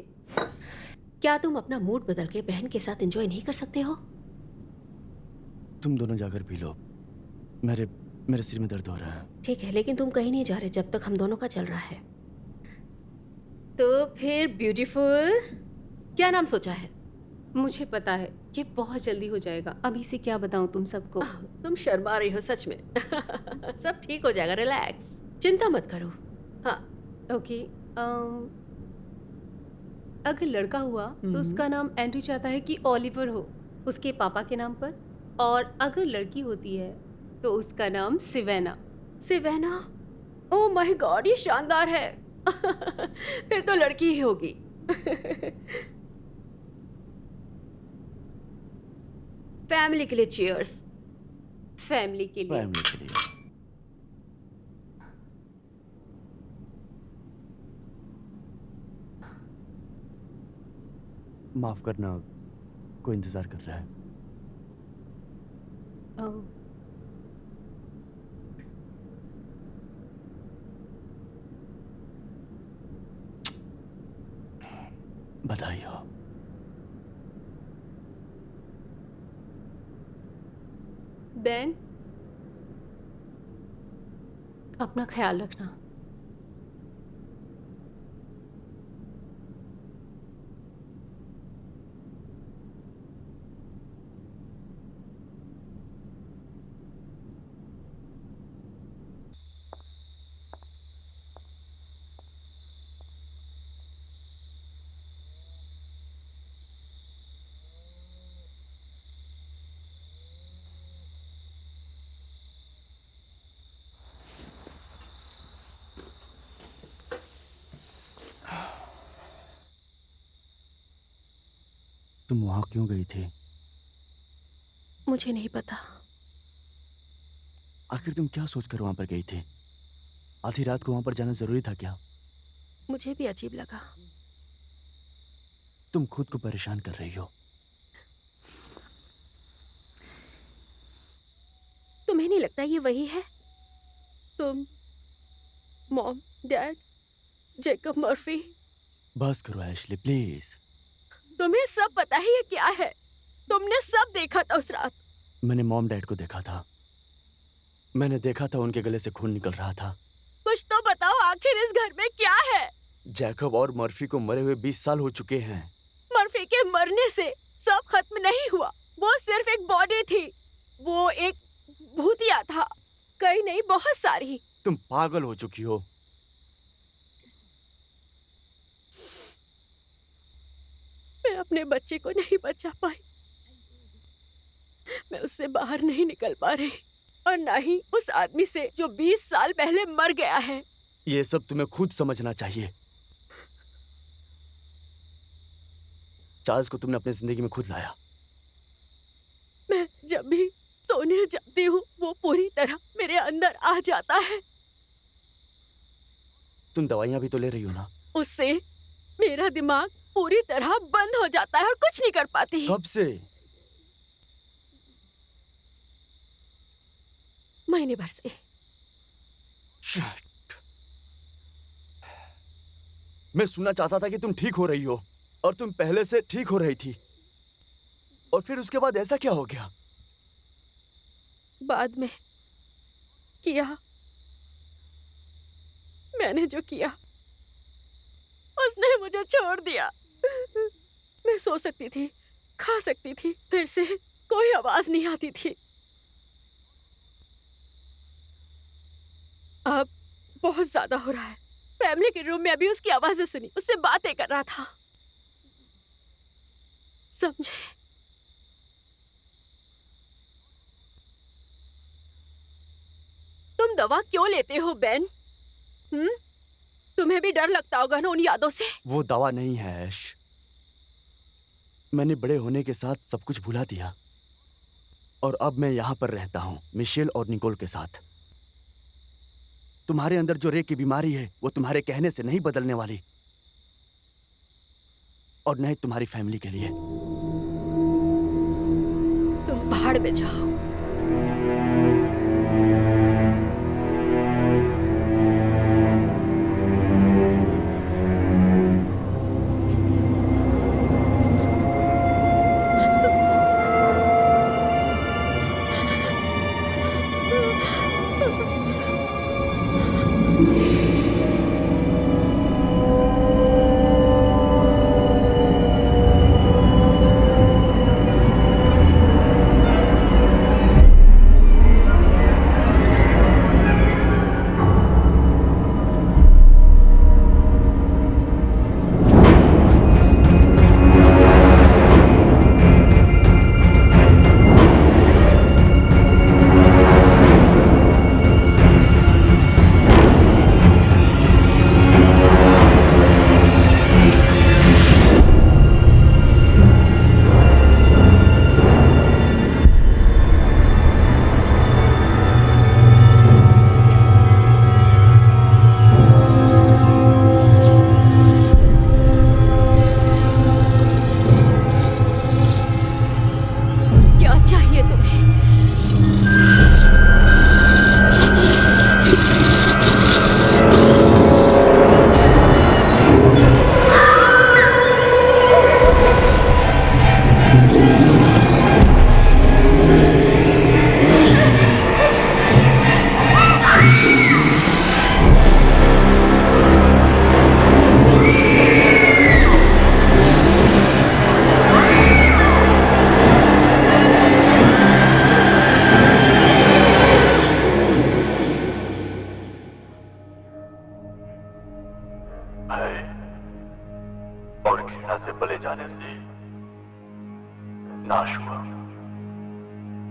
क्या तुम अपना मूड बदल के बहन के साथ एंजॉय नहीं कर सकते हो? तुम दोनों जाकर पी लो। मेरे मेरे सिर में दर्द हो रहा है। ठीक है, लेकिन तुम कहीं नहीं जा रहे जब तक हम दोनों का चल रहा है। तो फिर ब्यूटीफुल, क्या नाम सोचा है? मुझे पता है ये बहुत जल्दी हो जाएगा। अभी से क्या बताऊं तुम सबको। तुम शर्मा रही हो सच में। सब ठीक हो जाएगा, रिलैक्स, चिंता मत करो। हाँ ओके, अगर लड़का हुआ तो उसका नाम एंड्रू चाहता है कि ओलिवर हो, उसके पापा के नाम पर। और अगर लड़की होती है तो उसका नाम सिवेना। सिवेना, ओह माय गॉड, ये शानदार है। फिर तो लड़की ही होगी। फैमिली के लिए चीयर्स। फैमिली के लिए। फैमिली के लिए। माफ करना, कोई इंतजार कर रहा है। बधाई हो। बेन, अपना ख्याल रखना। तुम वहां क्यों गई थी? मुझे नहीं पता। आखिर तुम क्या सोचकर वहां पर गई थी? आधी रात को वहां पर जाना जरूरी था क्या? मुझे भी अजीब लगा। तुम खुद को परेशान कर रही हो। तुम्हें नहीं लगता ये वही है? तुम, मॉम, डैड, जेकब मर्फी। बस करो एशली, प्लीज। तुम्हें सब पता है ये क्या है? तुमने सब देखा था उस रात। मैंने मॉम डैड को देखा था। मैंने देखा था उनके गले से खून निकल रहा था। कुछ तो बताओ, आखिर इस घर में क्या है? जैकब और मर्फी को मरे हुए 20 साल हो चुके हैं। मर्फी के मरने से सब खत्म नहीं हुआ। वो सिर्फ एक बॉडी थी। वो एक भूतिया था। कई नहीं, बहुत सारी। तुम पागल हो चुकी हो। मैं अपने बच्चे को नहीं बचा पाई। मैं उससे बाहर नहीं निकल पा रही, और ना ही उस आदमी से जो 20 साल पहले मर गया है। ये सब तुम्हें खुद समझना चाहिए। चार्ल्स को तुमने अपनी जिंदगी में खुद लाया। मैं जब भी सोने जाती हूँ वो पूरी तरह मेरे अंदर आ जाता है। तुम दवाइयां भी तो ले रही हो ना? उससे मेरा दिमाग पूरी तरह बंद हो जाता है और कुछ नहीं कर पाती। कब से? महीने भर से। मैं सुनना चाहता था कि तुम ठीक हो रही हो, और तुम पहले से ठीक हो रही थी, और फिर उसके बाद ऐसा क्या हो गया? बाद में किया, मैंने जो किया, उसने मुझे छोड़ दिया। मैं सो सकती थी, खा सकती थी, फिर से कोई आवाज नहीं आती थी। अब बहुत ज्यादा हो रहा है। फैमिली के रूम में अभी उसकी आवाजें सुनी, उससे बातें कर रहा था। समझे? तुम दवा क्यों लेते हो बेन? तुम्हें भी डर लगता होगा ना उन यादों से? वो दवा नहीं है ऐश। मैंने बड़े होने के साथ सब कुछ भुला दिया, और अब मैं यहाँ पर रहता हूँ मिशेल और निकोल के साथ। तुम्हारे अंदर जो रे की बीमारी है वो तुम्हारे कहने से नहीं बदलने वाली, और न ही तुम्हारी फैमिली के लिए। तुम पहाड़ में जाओ।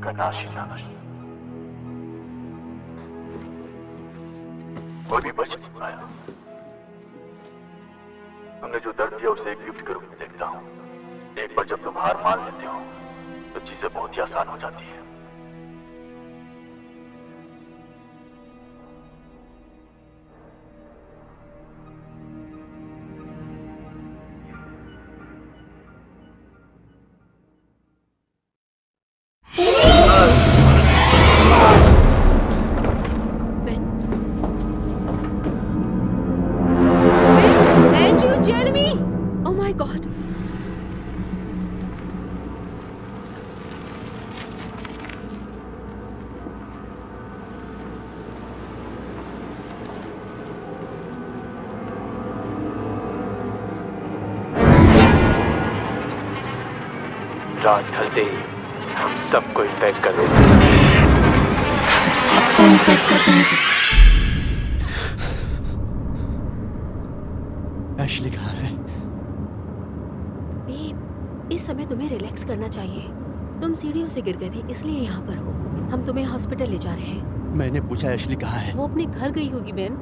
का नाश ही नाश। कोई भी बच नहीं पाया। तुमने जो दर्द दिया उसे एक गिफ्ट के रूप में देखता हूँ। एक बार जब तुम हार मान लेते हो तो चीजें बहुत ही आसान हो जाती है। Andrew, Jeremy! Oh my God! रात ढलते ही हम सबको इन्फेक्ट कर देते हैं। एशली कहाँ है? बेब, इस समय तुम्हें रिलैक्स करना चाहिए। तुम सीढ़ियों से गिर गए थे इसलिए यहाँ पर हो। हम तुम्हें हॉस्पिटल ले जा रहे हैं। मैंने पूछा एशली कहाँ है? वो अपने घर गई होगी बेन।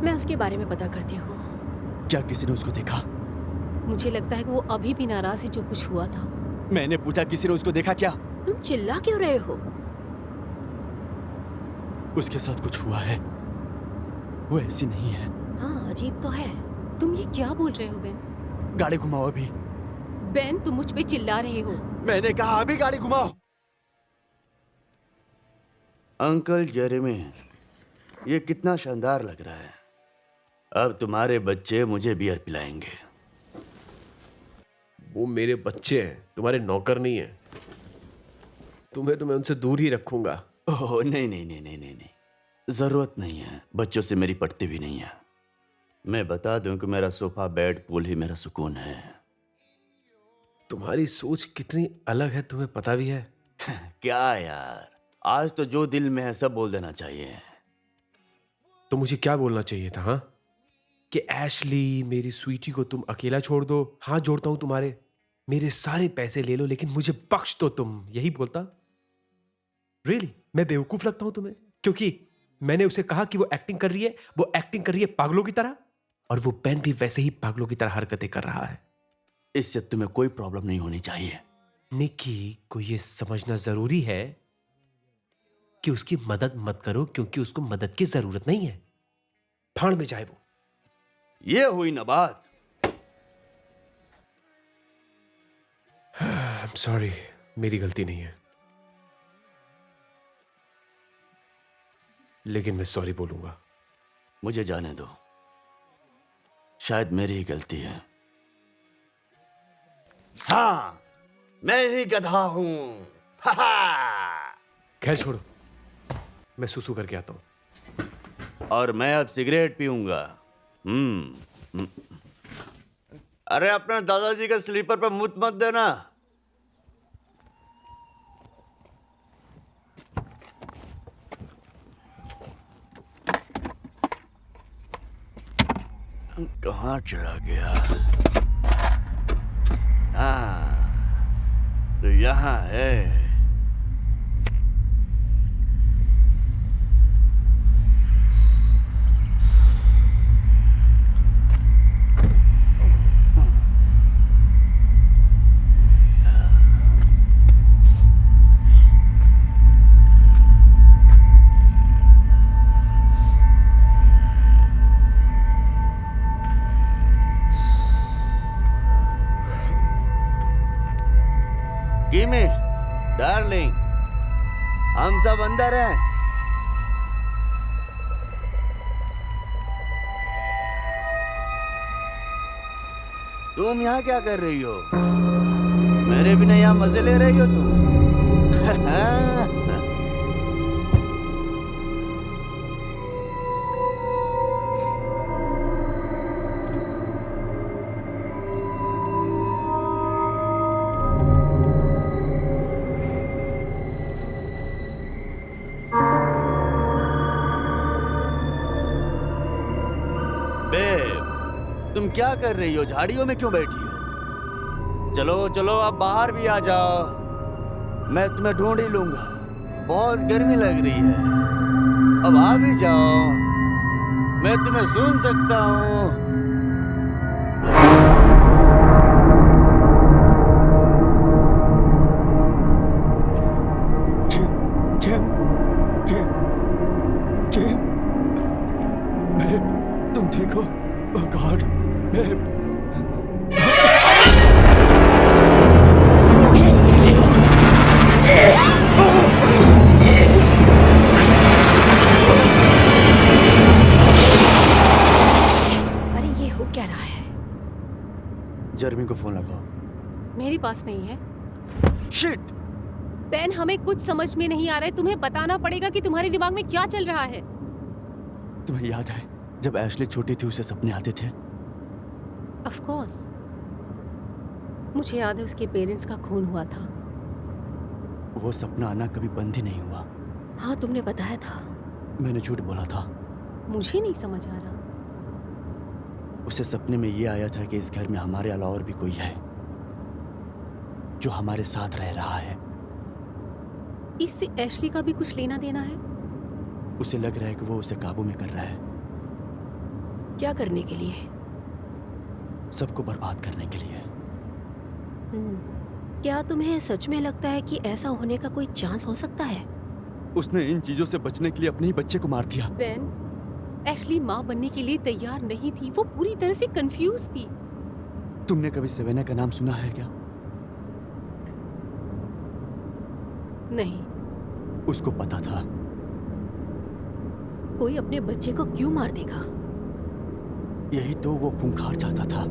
मैं उसके बारे में पता करती हूँ। क्या किसी ने उसको देखा? मुझे लगता है कि वो अभी भी नाराज है जो कुछ हुआ था। मैंने पूछा किसी ने उसको देखा क्या? तुम चिल्ला क्यों रहे हो? उसके साथ कुछ हुआ है। वो ऐसी नहीं है। हाँ, अजीब तो है। तुम ये क्या बोल रहे हो बेन? गाड़ी घुमाओ अभी। बेन, तुम मुझ पे चिल्ला रहे हो। मैंने कहा अभी गाड़ी घुमाओ। अंकल जेरेमी, ये कितना शानदार लग रहा है। अब तुम्हारे बच्चे मुझे बियर पिलाएंगे। वो मेरे बच्चे हैं, तुम्हारे नौकर नहीं है। तुम्हें तो मैं उनसे दूर ही रखूंगा। ओह नहीं नहीं नहीं नहीं नहीं नहीं, जरूरत नहीं है। बच्चों से मेरी पटती भी नहीं है। मैं बता दूं कि मेरा सोफा बेड पूल ही मेरा सुकून है। तुम्हारी सोच कितनी अलग है तुम्हें पता भी है? क्या यार, आज तो जो दिल में है सब बोल देना चाहिए। तो मुझे क्या बोलना चाहिए था? हाँ, कि एशली मेरी स्वीटी को तुम अकेला छोड़ दो। हाथ जोड़ता हूं तुम्हारे, मेरे सारे पैसे ले लो लेकिन मुझे बख्श दो। तुम यही बोलता? रियली? मैं बेवकूफ लगता हूं तुम्हें? क्योंकि मैंने उसे कहा कि वो एक्टिंग कर रही है, वो एक्टिंग कर रही है पागलों की तरह, और वो बेन भी वैसे ही पागलों की तरह हरकतें कर रहा है। इससे तुम्हें कोई प्रॉब्लम नहीं होनी चाहिए। निकी को ये समझना जरूरी है कि उसकी मदद मत करो क्योंकि उसको मदद की जरूरत नहीं है। फाड़ में जाए वो। ये हुई ना बात। I'm sorry, मेरी गलती नहीं है, लेकिन मैं सॉरी बोलूंगा। मुझे जाने दो, शायद मेरी ही गलती है। हाँ, मैं ही गधा हूं। खैर छोड़ो, मैं सुसु करके आता हूं। और मैं अब सिगरेट पीऊंगा। अरे अपने दादाजी के स्लीपर पर मुत मत देना। कहाँ चला गया? हाँ, तो यहाँ है। किमी, डार्लिंग, हम सब अंदर हैं। तुम यहाँ क्या कर रही हो? मेरे बिना यहाँ मजे ले रही हो तुम? तुम क्या कर रही हो? झाड़ियों में क्यों बैठी हो? चलो चलो, अब बाहर भी आ जाओ, मैं तुम्हें ढूंढ ही लूंगा। बहुत गर्मी लग रही है, अब आ भी जाओ, मैं तुम्हें सुन सकता हूँ। तुम ठीक हो? ओह गॉड, अरे ये हो क्या रहा है? जर्मी को फोन लगाओ। मेरे पास नहीं है। शिट! बेन, हमें कुछ समझ में नहीं आ रहा है। तुम्हें बताना पड़ेगा कि तुम्हारे दिमाग में क्या चल रहा है। तुम्हें याद है जब एशली छोटी थी उसे सपने आते थे? ऑफ कोर्स, मुझे याद है उसके पेरेंट्स का खून हुआ था। वो सपना आना कभी बंद ही नहीं हुआ। हाँ, तुमने बताया था। मैंने झूठ बोला था। मुझे नहीं समझ आ रहा। उसे सपने में ये आया था कि इस घर में हमारे अलावा और भी कोई है जो हमारे साथ रह रहा है। इससे एशली का भी कुछ लेना देना है? उसे लग रहा है कि वो उसे काबू में कर रहा है, क्या करने के लिए? सबको बर्बाद करने के लिए। क्या तुम्हें सच में लगता है कि ऐसा होने का कोई चांस हो सकता है? उसने इन चीजों से बचने के लिए अपने ही बच्चे को मार दिया। बेन, एशली माँ बनने के लिए तैयार नहीं थी। वो पूरी तरह से कंफ्यूज थी। तुमने कभी सेवेना का नाम सुना है क्या? नहीं। उसको पता था। कोई अपने बच्चे को क्यों मार देगा? यही तो वो खूंखार चाहता था।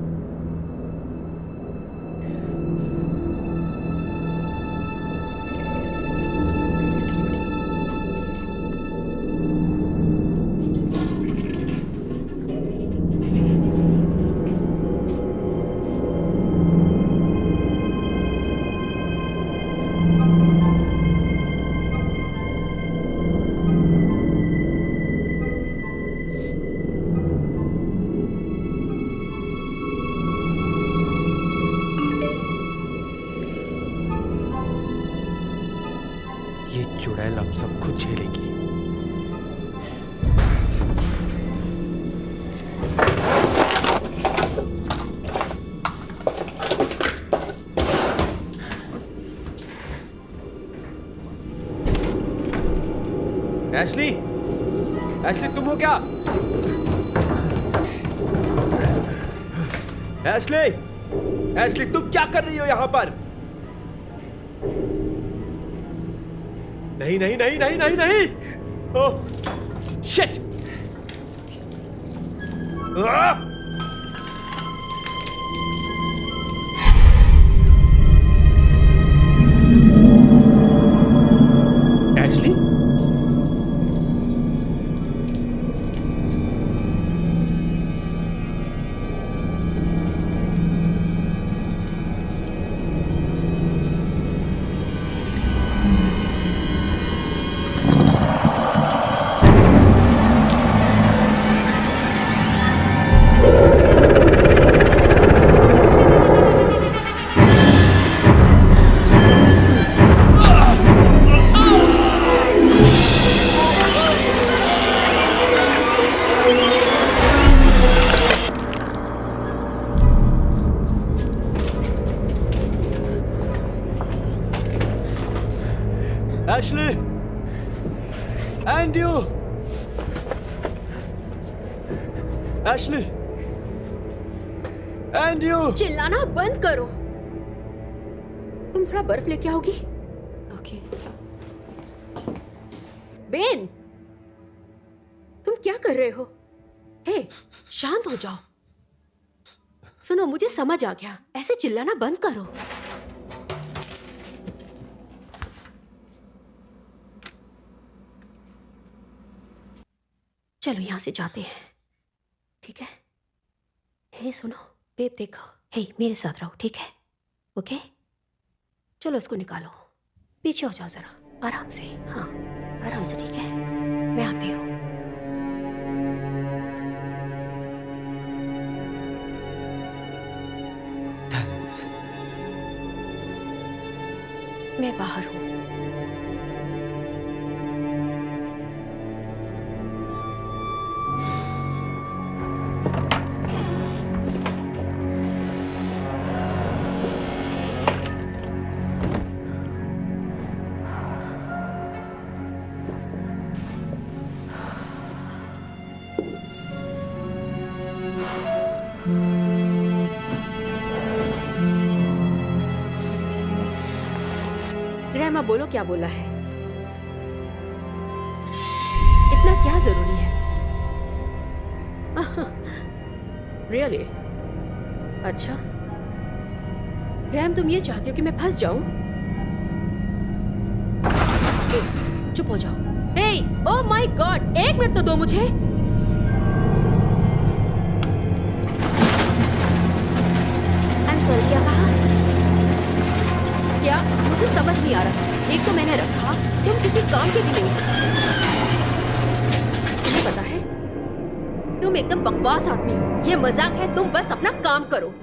ये चुड़ैल अब सब खुद झेलेगी। एशली, एशली तुम हो क्या? एशली, एशली तुम क्या कर रही हो यहाँ पर? नहीं नहीं नहीं नहीं नहीं नहीं! Oh shit! Ashley? Ashley! Andrew! Ashley! Andrew! चिल्लाना बंद करो। तुम थोड़ा बर्फ लेके आओगी? ओके। बेन, तुम क्या कर रहे हो? हे, शांत हो जाओ। सुनो, मुझे समझ आ गया। ऐसे चिल्लाना बंद करो। चलो यहां से जाते हैं, ठीक है? हे सुनो, बेब देखो। हे, मेरे साथ रहो, ठीक है? ओके? चलो इसको निकालो। पीछे हो जाओ जरा, आराम से। हाँ, आराम से, ठीक है? मैं आती हूँ। थैंक्स। मैं बाहर हूँ। रैमा, बोलो क्या बोला है? इतना क्या जरूरी है? रियली? अच्छा, रैम, तुम ये चाहती हो कि मैं फंस जाऊं? चुप हो जाओ। हे, ओह माय गॉड, 1 मिनट तो दो मुझे। आई एम सॉरी, क्या कहा? क्या? मुझे समझ नहीं आ रहा। एक तो मैंने रखा, तुम किसी काम के भी नहीं। तुम्हें पता है, तुम एकदम बकवास आदमी हो। ये मजाक है, तुम बस अपना काम करो।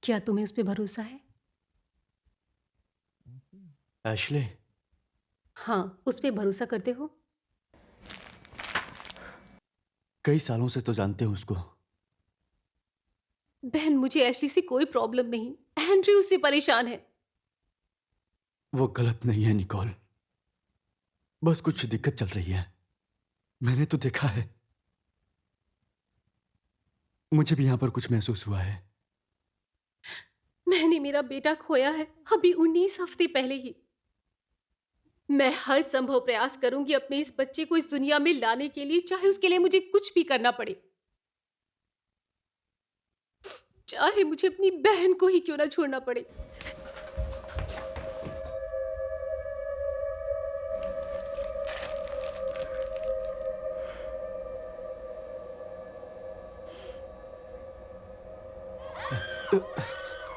क्या तुम्हें उस पर भरोसा है? एशले, हाँ, उस पर भरोसा करते हो? कई सालों से तो जानते हो उसको। बहन, मुझे एशली से कोई प्रॉब्लम नहीं। एंड्रयू उससे परेशान है। वो गलत नहीं है निकोल, बस कुछ दिक्कत चल रही है। मैंने तो देखा है, मुझे भी यहां पर कुछ महसूस हुआ है। मैंने मेरा बेटा खोया है अभी 19 हफ्ते पहले ही। मैं हर संभव प्रयास करूंगी अपने इस बच्चे को इस दुनिया में लाने के लिए, चाहे उसके लिए मुझे कुछ भी करना पड़े, चाहे मुझे अपनी बहन को ही क्यों ना छोड़ना पड़े।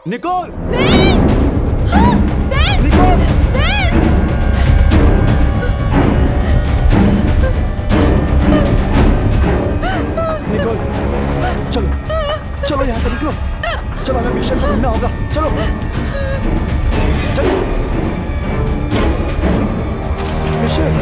Nicole! Ben! Nicole! Ben! Nicole, चलो चलो यहां से निकलो। चलो, हमें मिशन को ढूंढना होगा। चलो चलो। मिशन,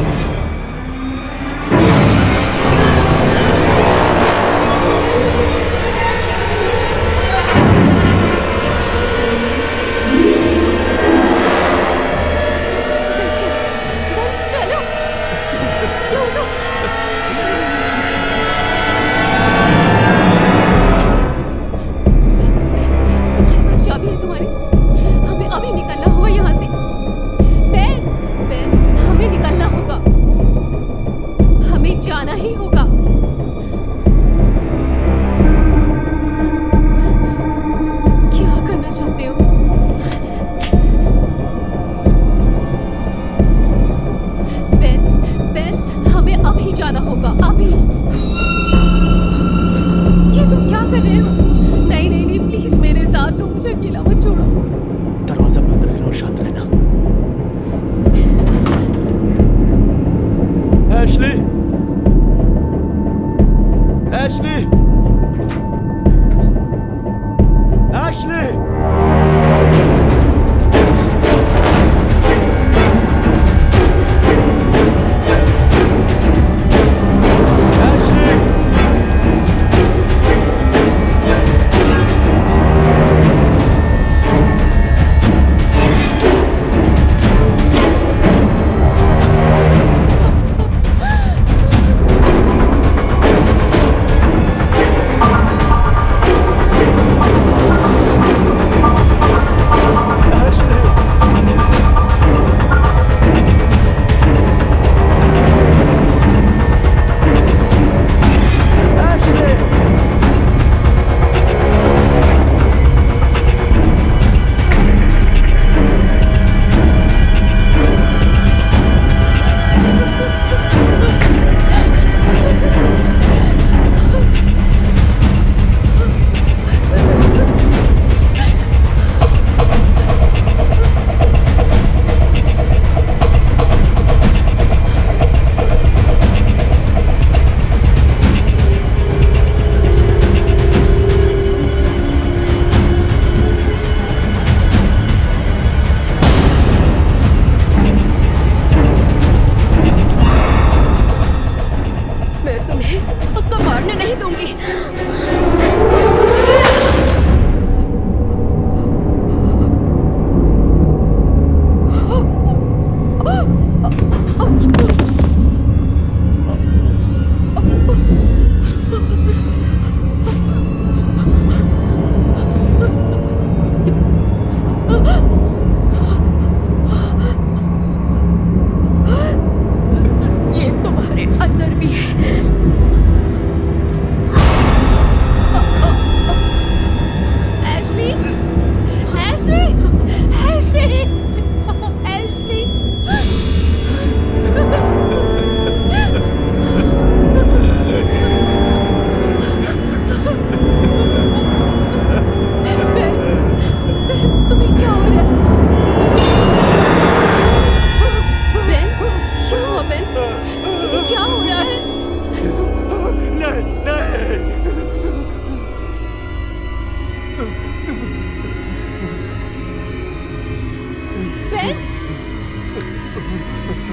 नहीं